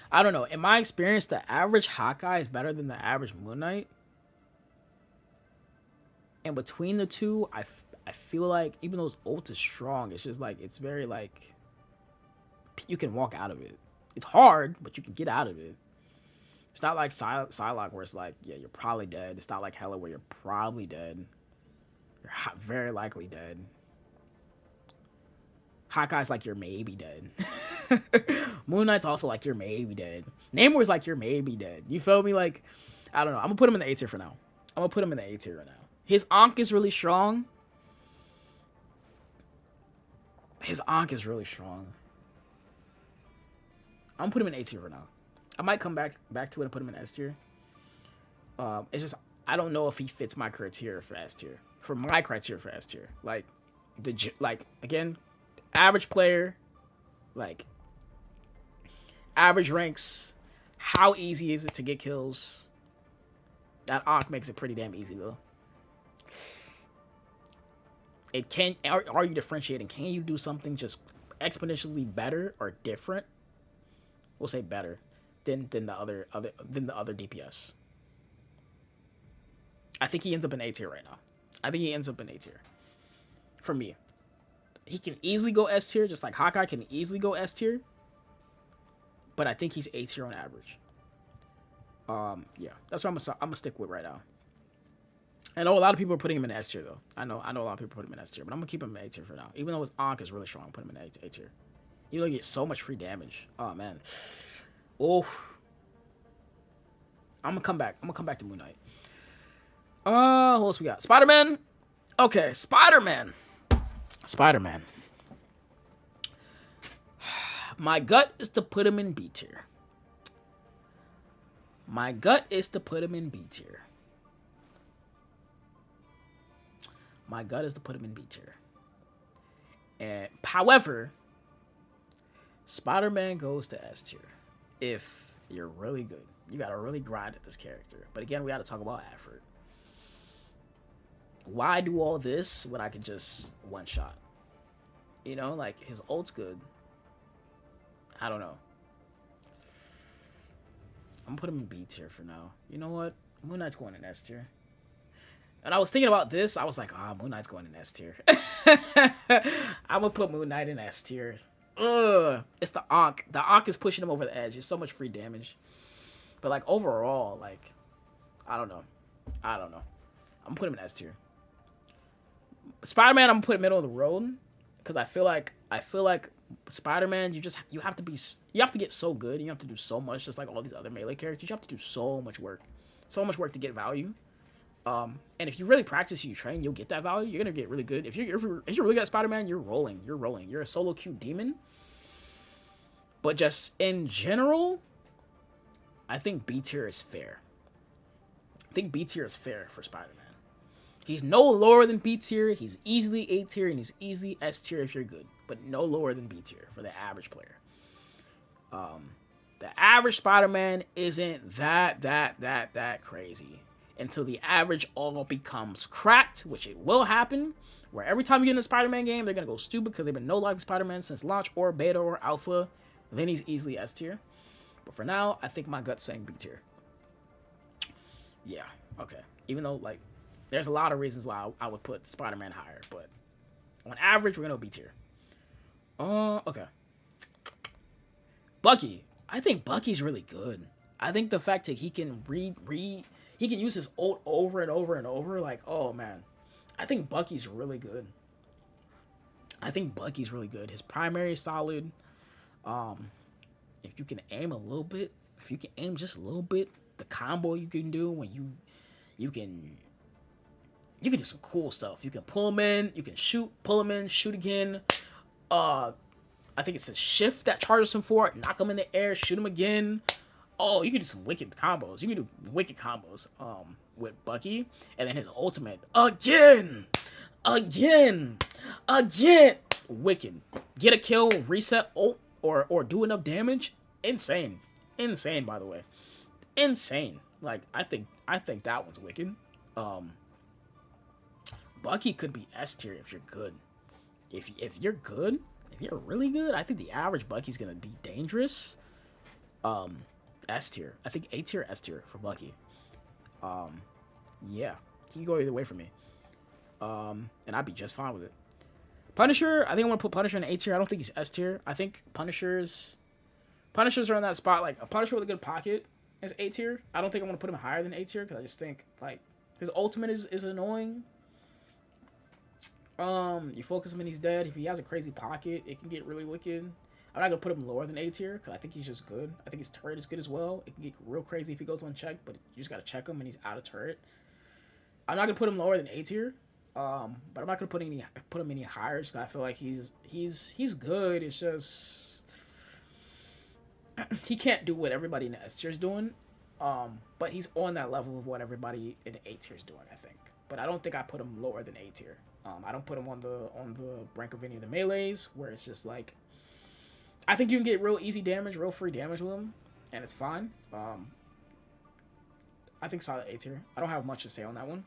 I don't know. In my experience, the average Hawkeye is better than the average Moon Knight. And between the two, I feel like even though his ult is strong, it's just like it's very like you can walk out of it. It's hard, but you can get out of it. It's not like Psylocke where it's like, yeah, you're probably dead. It's not like Hela where you're probably dead. You're very likely dead. Hawkeye's like you're maybe dead. Moon Knight's also like you're maybe dead. Namor's like you're maybe dead. You feel me? Like, I don't know. I'm gonna put him in the A tier for now. Right now. His Ankh is really strong. I'm gonna put him in A tier for now. I might come back to it and put him in S tier. It's just I don't know if he fits my criteria for S tier. For my criteria for S tier, like again, average player, like average ranks. How easy is it to get kills? That Ankh makes it pretty damn easy though. It can. Are you differentiating? Can you do something just exponentially better or different? We'll say better than the other DPS. I think he ends up in A tier right now. For me. He can easily go S tier, just like Hawkeye can easily go S tier. But I think he's A tier on average. Yeah, that's what I'm gonna stick with right now. I know a lot of people are putting him in S tier though. I know a lot of people put him in S tier, but I'm gonna keep him in A tier for now. Even though his Ankh is really strong, I'm put him in A tier. He really gets so much free damage. Oh man. Oh. I'm gonna come back to Moon Knight. Who else we got? Spider-Man. Okay, Spider-Man. My gut is to put him in B tier. And however, Spider-Man goes to S tier if you're really good. You gotta really grind at this character. But again, we gotta talk about effort. Why do all this when I could just one shot? You know, like his ult's good. I don't know. I'm gonna put him in B tier for now. You know what? Moon Knight's going in S tier. And I was thinking about this. I was like, Moon Knight's going in S tier. I'm gonna put Moon Knight in S tier. Ugh. It's the Ankh. The Ankh is pushing him over the edge. It's so much free damage. But like overall, like, I don't know. I'm gonna put him in S tier. Spider-Man, I'm gonna put middle of the road because I feel like Spider-Man, you have to get so good. You have to do so much, just like all these other melee characters. You have to do so much work to get value. And if you really practice, you train, you'll get that value. You're gonna get really good. If you're really good at Spider-Man, you're rolling. You're a solo queue demon. But just in general, I think B tier is fair. For Spider-Man. He's no lower than B tier. He's easily A tier, and he's easily S tier if you're good, but no lower than B tier for the average player. The average Spider-Man isn't that crazy until the average all becomes cracked, which it will happen. Where every time you get in a Spider-Man game, they're gonna go stupid because they've been no like Spider-Man since launch or beta or alpha. Then he's easily S tier. But for now, I think my gut's saying B tier. Yeah, okay. Even though, like, there's a lot of reasons why I would put Spider-Man higher, but on average, we're gonna B tier. Okay. Bucky. I think Bucky's really good. I think the fact that he can he can use his ult over and over and over, like, oh man. I think Bucky's really good. His primary is solid. If you can aim a little bit, if you can aim just a little bit, the combo you can do when you can do some cool stuff. You can pull him in, you can shoot, pull him in, shoot again. I think it's a shift that charges him for it, knock him in the air, shoot him again. Oh, you can do some wicked combos. With Bucky, and then his ultimate again, wicked. Get a kill, reset ult, or do enough damage. Insane, by the way, insane. Like I think that one's wicked. Bucky could be S tier if you're good. If you're good, if you're really good, I think the average Bucky's gonna be dangerous. S tier. I think A tier, S tier for Bucky. Yeah, you can go either way for me. And I'd be just fine with it. Punisher, I think I want to put Punisher in A tier. I don't think he's S tier. I think Punishers are in that spot. Like a Punisher with a good pocket is A tier. I don't think I want to put him higher than A tier because I just think like his ultimate is annoying. You focus him and he's dead. If he has a crazy pocket, it can get really wicked. I'm not gonna put him lower than A tier because I think he's just good. I think his turret is good as well. It can get real crazy if he goes unchecked, but you just gotta check him and he's out of turret. I'm not gonna put him lower than A tier, but I'm not gonna put him any higher because I feel like he's good. It's just he can't do what everybody in the S tier is doing, but he's on that level of what everybody in the A tier is doing. I think, but I don't think I put him lower than A tier. I don't put him on the brink of any of the melees where it's just like. I think you can get real easy damage, real free damage with him, and it's fine. I think solid A tier. I don't have much to say on that one.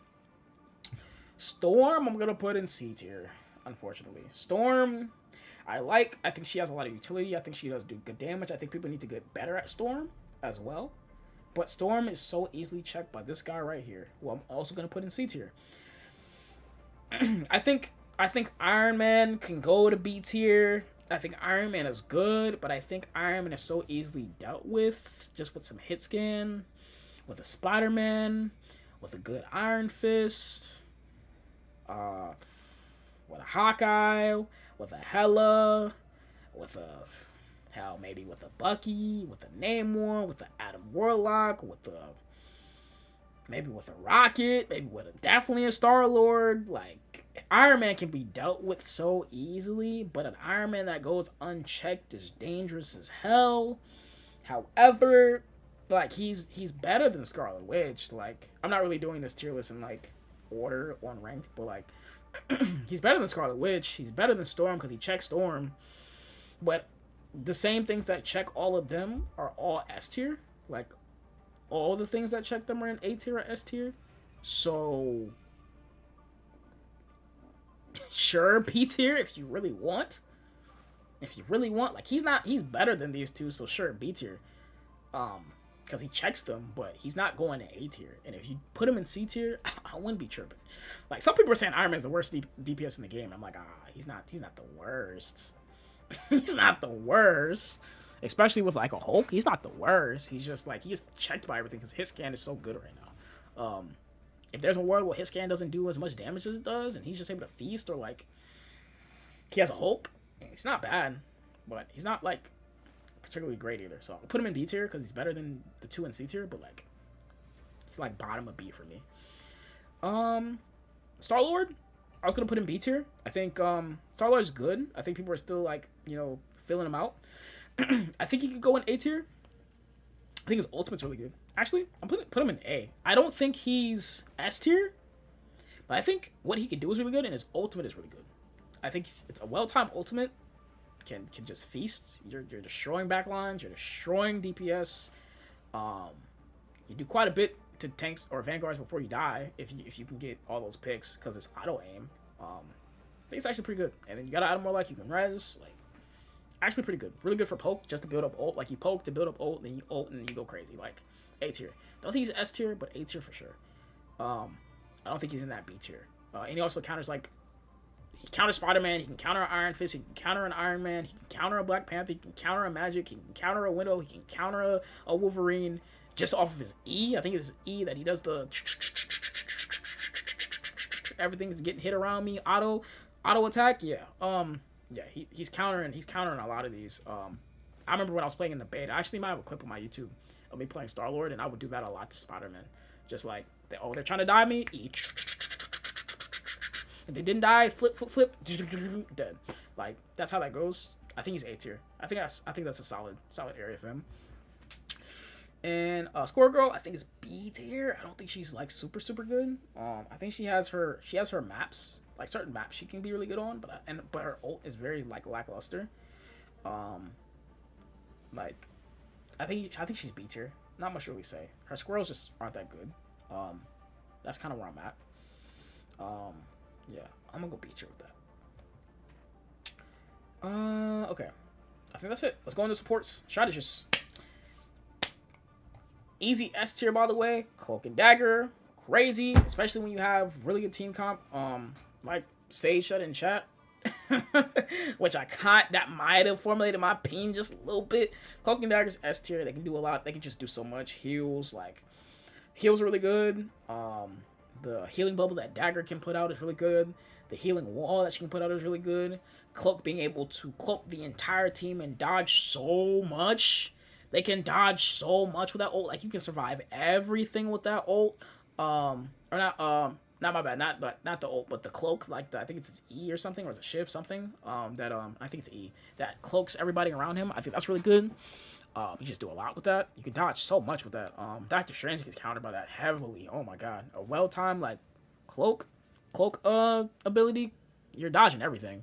Storm, I'm going to put in C tier, unfortunately. Storm, I think she has a lot of utility. I think she does do good damage. I think people need to get better at Storm as well. But Storm is so easily checked by this guy right here, who I'm also going to put in C tier. I think Iron Man can go to B tier. I think Iron Man is good, but I think Iron Man is so easily dealt with just with some hit scan, with a Spider-Man, with a good Iron Fist, with a Hawkeye, with a Hela, with a maybe with a Bucky, with a Namor, with a Adam Warlock, with a maybe with a Rocket, maybe with definitely a Star-Lord. Like, Iron Man can be dealt with so easily, but an Iron Man that goes unchecked is dangerous as hell. However, like, he's better than Scarlet Witch. Like, I'm not really doing this tier list in, like, order on ranked, but, like, he's better than Scarlet Witch. He's better than Storm because he checks Storm. But the same things that check all of them are all S tier. Like, all the things that check them are in A tier or S tier. So, sure, B tier if you really want. Like, he's better than these two, so sure, B tier. Because he checks them, but he's not going to A tier. And if you put him in C tier, I wouldn't be tripping. Like, some people are saying Iron Man's the worst DPS in the game. I'm like, he's not the worst. He's not the worst. Especially with, like, a Hulk, he's not the worst. He's just, like, he gets checked by everything because his scan is so good right now. If there's a world where his scan doesn't do as much damage as it does, and he's just able to feast, or, like, he has a Hulk, he's not bad, but he's not, like, particularly great either. So I'll put him in B tier because he's better than the two in C tier, but, like, he's, like, bottom of B for me. Star-Lord, I was going to put in B tier. I think Star-Lord's good. I think people are still, like, filling him out. I think he could go in A tier. I think his ultimate's really good. Actually, I'm put him in A. I don't think he's S tier, But I think what he can do is really good, and his ultimate is really good. I think it's a well-timed ultimate. Can just feast. You're destroying backlines. You're destroying DPS. You do quite a bit to tanks or vanguards before you die if you can get all those picks because it's auto aim. I think it's actually pretty good. And then you got to add more like you can res. Like actually pretty good. Really good for poke just to build up ult. Like you poke to build up ult, then you ult and you go crazy. Like A tier. Don't think he's S tier, but A tier for sure. I don't think he's in that B tier. And he also counters like he counters Spider-Man, he can counter an Iron Fist, he can counter an Iron Man, he can counter a Black Panther, he can counter a Magic, he can counter a Widow, he can counter a Wolverine just off of his E. I think it's E that he does the everything's getting hit around me auto attack. Yeah. Yeah, he's countering a lot of these. I remember when I was playing in the beta, I actually might have a clip on my YouTube of me playing Star-Lord, and I would do that a lot to Spider-Man. Just like, they're trying to die me, E. If they didn't die, flip, dead. Like, that's how that goes. I think he's A tier. I think that's a solid area for him. And Squirrel Girl, I think is B tier. I don't think she's like super good. I think she has her maps, like certain maps she can be really good on, but her ult is very like lackluster. Like I think she's B tier. Not much to really say. Her squirrels just aren't that good. That's kind of where I'm at. Yeah, I'm gonna go B tier with that. Okay. I think that's it. Let's go into supports. Strategists. Easy S tier, by the way. Cloak and Dagger. Crazy. Especially when you have really good team comp. Like Sage said in chat. Which that might have formulated my opinion just a little bit. Cloak and Dagger's S tier. They can do a lot. They can just do so much. Heals are really good. The healing bubble that Dagger can put out is really good. The healing wall that she can put out is really good. Cloak being able to cloak the entire team and dodge so much. They can dodge so much with that ult. Like, you can survive everything with that ult. Not my bad. Not the ult, but the cloak. Like, I think it's E or something, or it's a ship, something. I think it's E. That cloaks everybody around him. I think that's really good. You just do a lot with that. You can dodge so much with that. Doctor Strange gets countered by that heavily. Oh my god. A well-timed, like, cloak ability. You're dodging everything.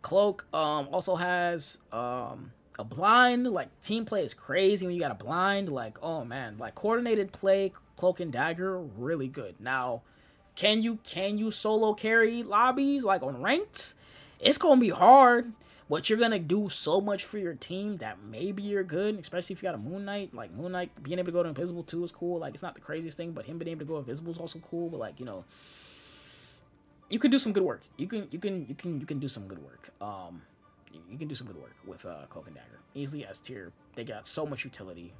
Cloak also has a blind. Like, team play is crazy when you got a blind. Like, oh man, like coordinated play, Cloak and Dagger, really good. Now, can you solo carry lobbies like on ranked? It's gonna be hard, but you're gonna do so much for your team that maybe you're good, especially if you got a Moon Knight. Like, Moon Knight being able to go to invisible too is cool. Like, it's not the craziest thing, but him being able to go invisible is also cool. But like, you know, you can do some good work. You can do some good work. You can do some good work with Cloak and Dagger. Easily S tier. They got so much utility.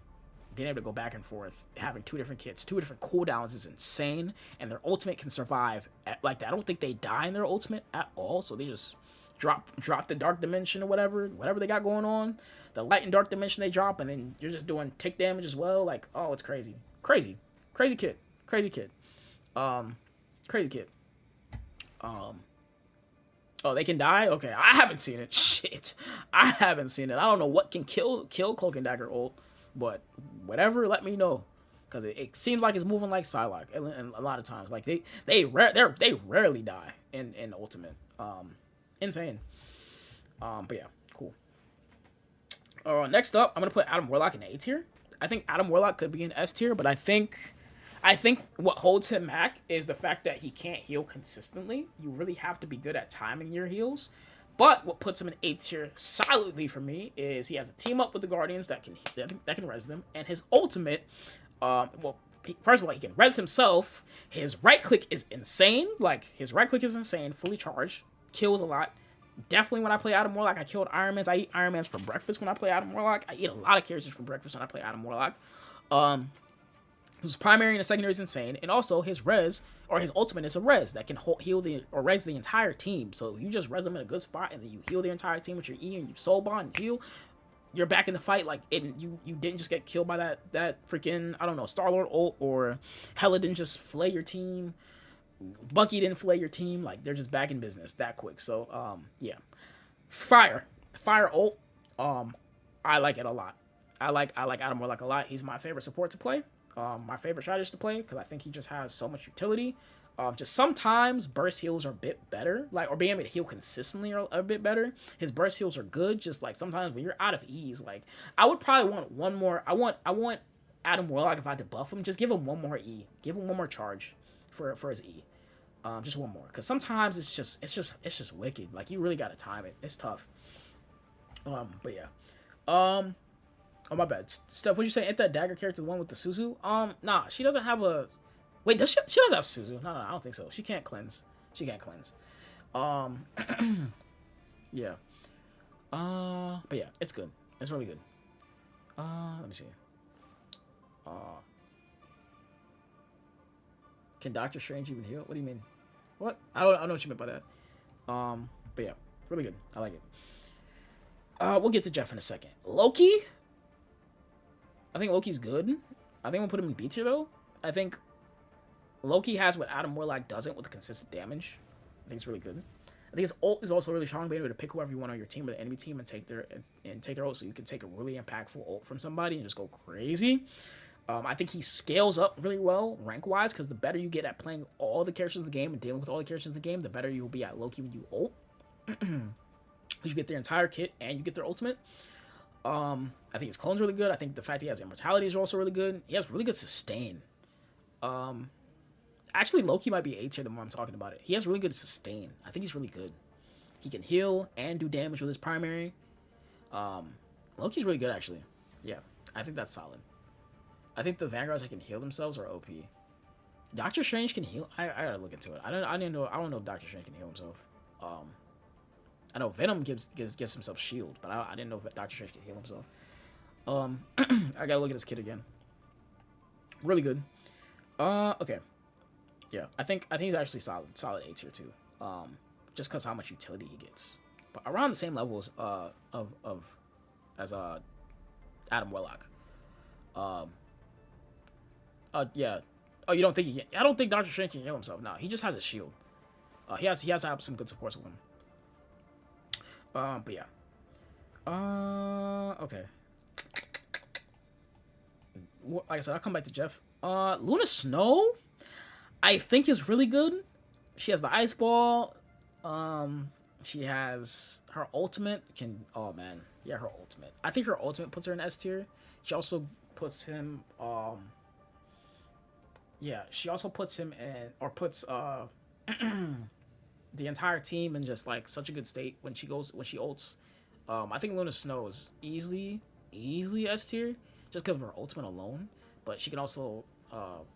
Being able to go back and forth, having two different kits, two different cooldowns is insane. And their ultimate can survive like that. I don't think they die in their ultimate at all. So they just drop the dark dimension or whatever they got going on. The light and dark dimension they drop, and then you're just doing tick damage as well. Like, oh, it's crazy kid. Oh, they can die? Okay, I haven't seen it. Shit. I haven't seen it. I don't know what can kill Cloak and Dagger ult, but whatever, let me know. Because it seems like it's moving like Psylocke and a lot of times. Like, they rarely die in Ultimate. Insane. But yeah, cool. Next up, I'm going to put Adam Warlock in A tier. I think Adam Warlock could be in S tier, but I think what holds him back is the fact that he can't heal consistently. You really have to be good at timing your heals. But what puts him in A tier solidly for me is he has a team up with the Guardians that can res them, and his ultimate, first of all, he can res himself. His right click is insane. Like, his right click is insane, fully charged, kills a lot. Definitely when I play Adam Warlock, I killed Iron Mans. I eat Iron Mans for breakfast when I play Adam Warlock. I eat a lot of characters for breakfast when I play Adam Warlock. His primary and his secondary is insane, and also his res, or his ultimate, is a res that can heal or res the entire team. So you just res them in a good spot, and then you heal the entire team with your E, and you soul bond and heal. You're back in the fight. Like, you didn't just get killed by that freaking, I don't know, Star-Lord ult, or Hela didn't just flay your team. Bucky didn't flay your team. Like, they're just back in business that quick. So yeah, fire ult. I like it a lot. I like Adam Warlock a lot. He's my favorite support to play. my favorite strategist to play because I think he just has so much utility. Just sometimes burst heals are a bit better, like, or being able to heal consistently are a bit better. His burst heals are good. Just like sometimes when you're out of E's, like I would probably want one more. I want Adam Warlock if I had to buff him. Just give him one more E. Give him one more charge for his E. Just one more, because sometimes it's just wicked. Like you really gotta time it. It's tough. But yeah. Oh my bad. Steph, would you say ain't that dagger character the one with the Suzu? Nah, she doesn't have a. Wait, does she? She doesn't have Suzu. No, I don't think so. She can't cleanse. She can't cleanse. Yeah. But yeah, it's good. It's really good. Let me see. Can Doctor Strange even heal? What do you mean? What? I don't know what you meant by that. But yeah, really good. I like it. We'll get to Jeff in a second. Loki. I think Loki's good. I think we'll put him in B tier though. I think Loki has what Adam Warlock doesn't with consistent damage. I think it's really good. I think his ult is also really strong, being able to pick whoever you want on your team or the enemy team and take their ult, so you can take a really impactful ult from somebody and just go crazy. I think he scales up really well rank-wise, because the better you get at playing all the characters of the game and dealing with all the characters of the game, the better you will be at Loki when you ult. You get their entire kit and you get their ultimate. I think his clone's really good. I think the fact he has immortality is also really good. He has really good sustain. Actually, Loki might be A tier the more I'm talking about it. He has really good sustain. I think he's really good. He can heal and do damage with his primary. Loki's really good, actually. Yeah, I think that's solid. I think the Vanguards that can heal themselves are OP. Doctor Strange can heal. I gotta look into it. I don't know if Doctor Strange can heal himself. I know Venom gives himself shield, but I didn't know if Doctor Strange can heal himself. I gotta look at his kit again. Really good. Okay. Yeah, I think he's actually solid A tier too. Just because how much utility he gets, but around the same levels as Adam Warlock. Yeah. Oh, you don't think he can? I don't think Doctor Strange can heal himself. No, he just has a shield. He has to have some good supports with him. But yeah. Okay. Like I said, I'll come back to Jeff. Luna Snow, I think is really good. She has the ice ball. She has her ultimate. Oh man, yeah, her ultimate. I think her ultimate puts her in S tier. She also puts him. Yeah, she also puts him in, or puts the entire team in just like such a good state when she ults. I think Luna Snow is easily S tier just because of her ultimate alone. But she can also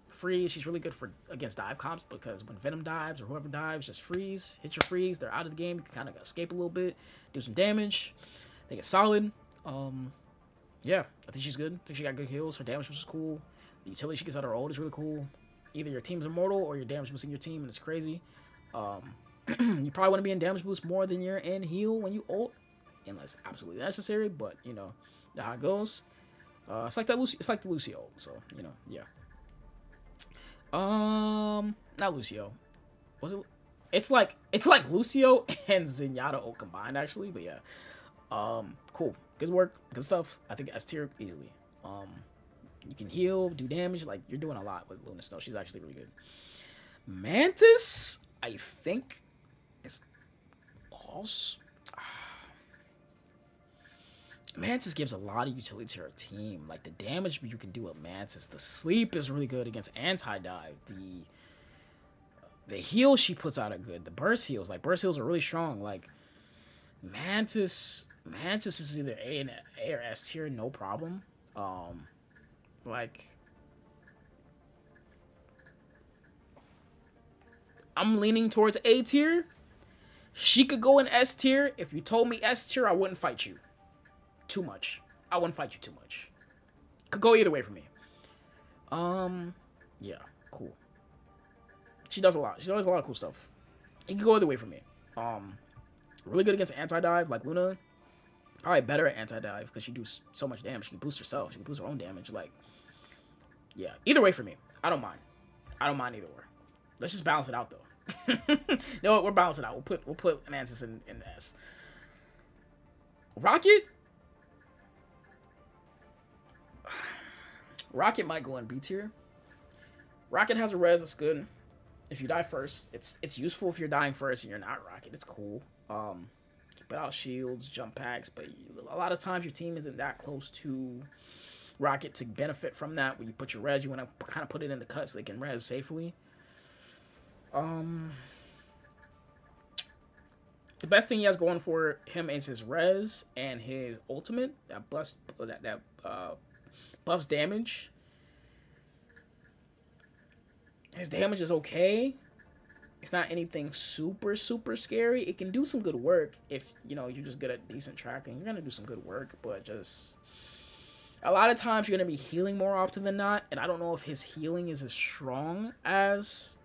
freeze. She's really good against dive comps, because when Venom dives or whoever dives, just freeze, hit your freeze, they're out of the game. You can kind of escape a little bit, do some damage. I think it's solid. Yeah, I think she's good. I think she got good heals. Her damage was cool. The utility she gets out of her ult is really cool. Either your team's immortal or you're damage boosting your team, and it's crazy. You probably want to be in damage boost more than you're in heal when you ult, unless absolutely necessary. But you know how it goes. It's like that. It's like the Lucio ult, so you know, yeah. Not Lucio. Was it? It's like Lucio and Zenyatta ult combined, actually. But yeah. Cool. Good work. Good stuff. I think S tier easily. You can heal, do damage. Like, you're doing a lot with Luna Snow. She's actually really good. Mantis, I think, is also. Mantis gives a lot of utility to her team. Like, the damage you can do with Mantis. The sleep is really good against anti-dive. The heals she puts out are good. The burst heals. Like, burst heals are really strong. Like, Mantis is either A or S tier, no problem. Like, I'm leaning towards A tier. She could go in S tier. If you told me S tier, I wouldn't fight you too much. I wouldn't fight you too much. Could go either way for me. Yeah, cool. She does a lot. She does a lot of cool stuff. It can go either way for me. Really good against anti-dive, like Luna. Probably better at anti-dive because she do so much damage. She can boost herself. She can boost her own damage. Like, yeah. Either way for me. I don't mind. I don't mind either way. Let's just balance it out, though. No, what? We're balancing out. We'll put Mantis in the S. Rocket might go in B tier. Rocket has a res that's good. If you die first, it's useful if you're dying first and you're not Rocket. It's cool. Keep out shields, jump packs, but a lot of times your team isn't that close to Rocket to benefit from that. When you put your res, you want to kind of put it in the cut so they can res safely. The best thing he has going for him is his res and his ultimate that buffs damage. His damage is okay. It's not anything super scary. It can do some good work if you're just good at decent tracking. You're gonna do some good work, but just a lot of times you're gonna be healing more often than not. And I don't know if his healing is as strong as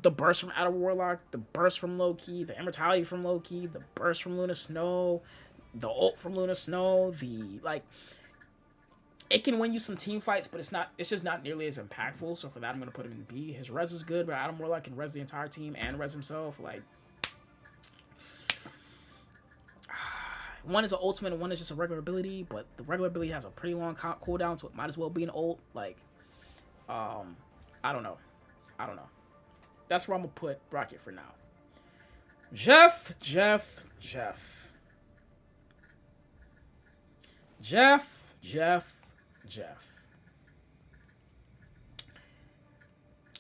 the burst from Outer Warlock, the burst from Loki, the immortality from Loki, the burst from Luna Snow, the ult from Luna Snow, it can win you some team fights, but it's just not nearly as impactful. So for that, I'm gonna put him in B. His res is good, but Adam Warlock can res the entire team and res himself. Like, one is an ultimate and one is just a regular ability, but the regular ability has a pretty long cooldown, so it might as well be an ult. Like, I don't know. That's where I'm gonna put Rocket for now. Jeff.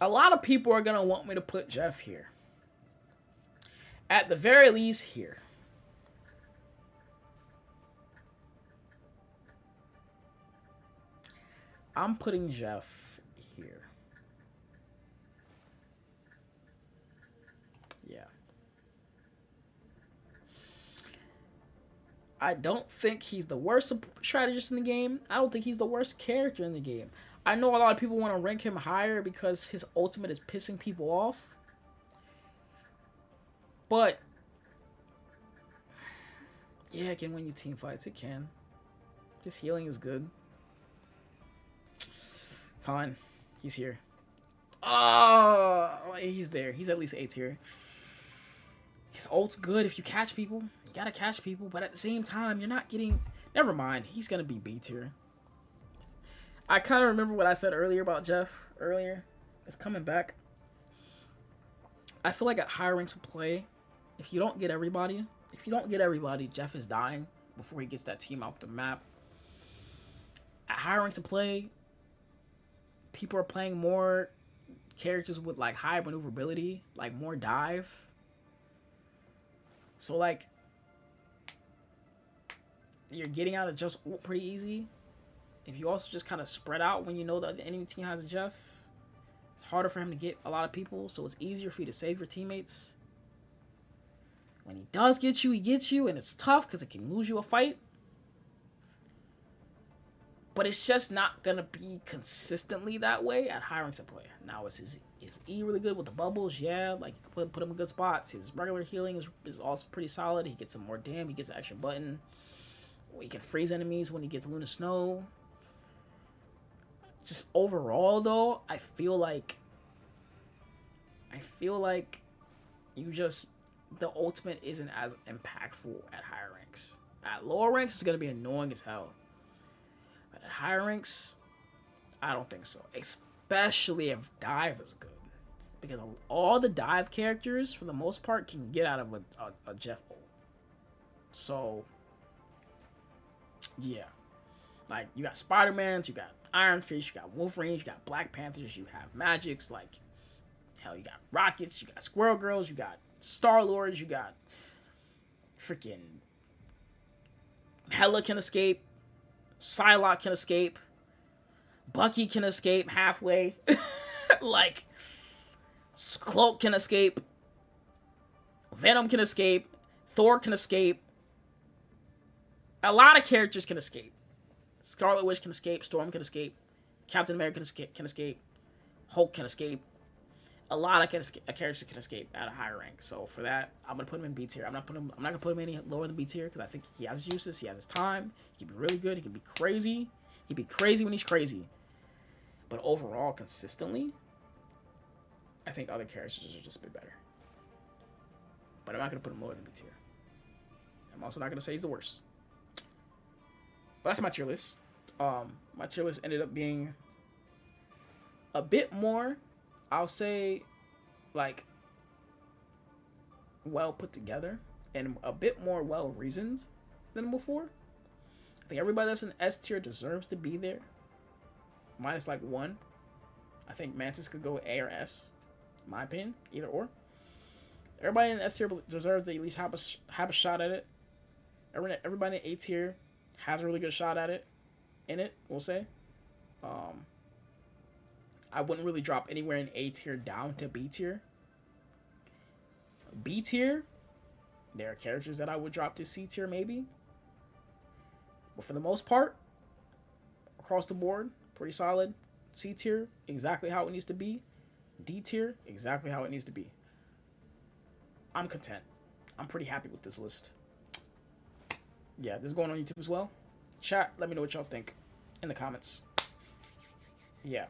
A lot of people are gonna want me to put Jeff here. At the very least here. I'm putting Jeff here. Yeah. I don't think he's the worst strategist in the game. I don't think he's the worst character in the game. I know a lot of people want to rank him higher because his ultimate is pissing people off. But yeah, it can win you team fights. It can. His healing is good. Fine. He's here. Oh, he's there. He's at least A tier. His ult's good if you catch people. You gotta catch people, but at the same time, you're not getting... Never mind. He's gonna be B tier. I kind of remember what I said earlier about Jeff. It's coming back. I feel like at higher ranks of play, if you don't get everybody, Jeff is dying before he gets that team off the map. At higher ranks of play, people are playing more characters with like high maneuverability, like more dive. So like, you're getting out of Jeff's ult pretty easy. If you also just kind of spread out when you know that the enemy team has a Jeff, it's harder for him to get a lot of people, so it's easier for you to save your teammates. When he does get you, he gets you, and it's tough because it can lose you a fight. But it's just not going to be consistently that way at high ranks of play. Now, is E really good with the bubbles? Yeah, like you can put him in good spots. His regular healing is also pretty solid. He gets some more damage. He gets the action button. He can freeze enemies when he gets Luna Snow. Just overall, though, I feel like the ultimate isn't as impactful at higher ranks. At lower ranks, it's going to be annoying as hell. But at higher ranks, I don't think so. Especially if dive is good. Because all the dive characters, for the most part, can get out of a Jeff ult. So, yeah. Like, you got Spider-Mans, you got Iron Fist, you got Wolverines, you got Black Panthers, you have Magics, like, hell, you got Rockets, you got Squirrel Girls, you got Star-Lords, you got freaking Hela can escape, Psylocke can escape, Bucky can escape halfway, like, Cloak can escape, Venom can escape, Thor can escape, a lot of characters can escape. Scarlet Witch can escape, Storm can escape, Captain America can escape, Hulk can escape. A lot of characters can escape at a higher rank. So for that, I'm gonna put him in B tier. I'm not gonna put him any lower than B tier because I think he has his uses, he has his time. He can be really good. He can be crazy. He'd be crazy when he's crazy. But overall, consistently, I think other characters are just a bit better. But I'm not gonna put him lower than B tier. I'm also not gonna say he's the worst. But that's my tier list. My tier list ended up being a bit more, I'll say, like, well put together and a bit more well reasoned than before. I think everybody that's in S tier deserves to be there, minus like one. I think Mantis could go A or S, in my opinion, either or. Everybody in S tier deserves to at least have a shot at it. Everybody in A tier has a really good shot at it. In it, we'll say. I wouldn't really drop anywhere in A tier down to B tier. B tier, there are characters that I would drop to C tier maybe. But for the most part, across the board, pretty solid. C tier, exactly how it needs to be. D tier, exactly how it needs to be. I'm content. I'm pretty happy with this list. Yeah, this is going on YouTube as well. Chat, let me know what y'all think in the comments. Yeah.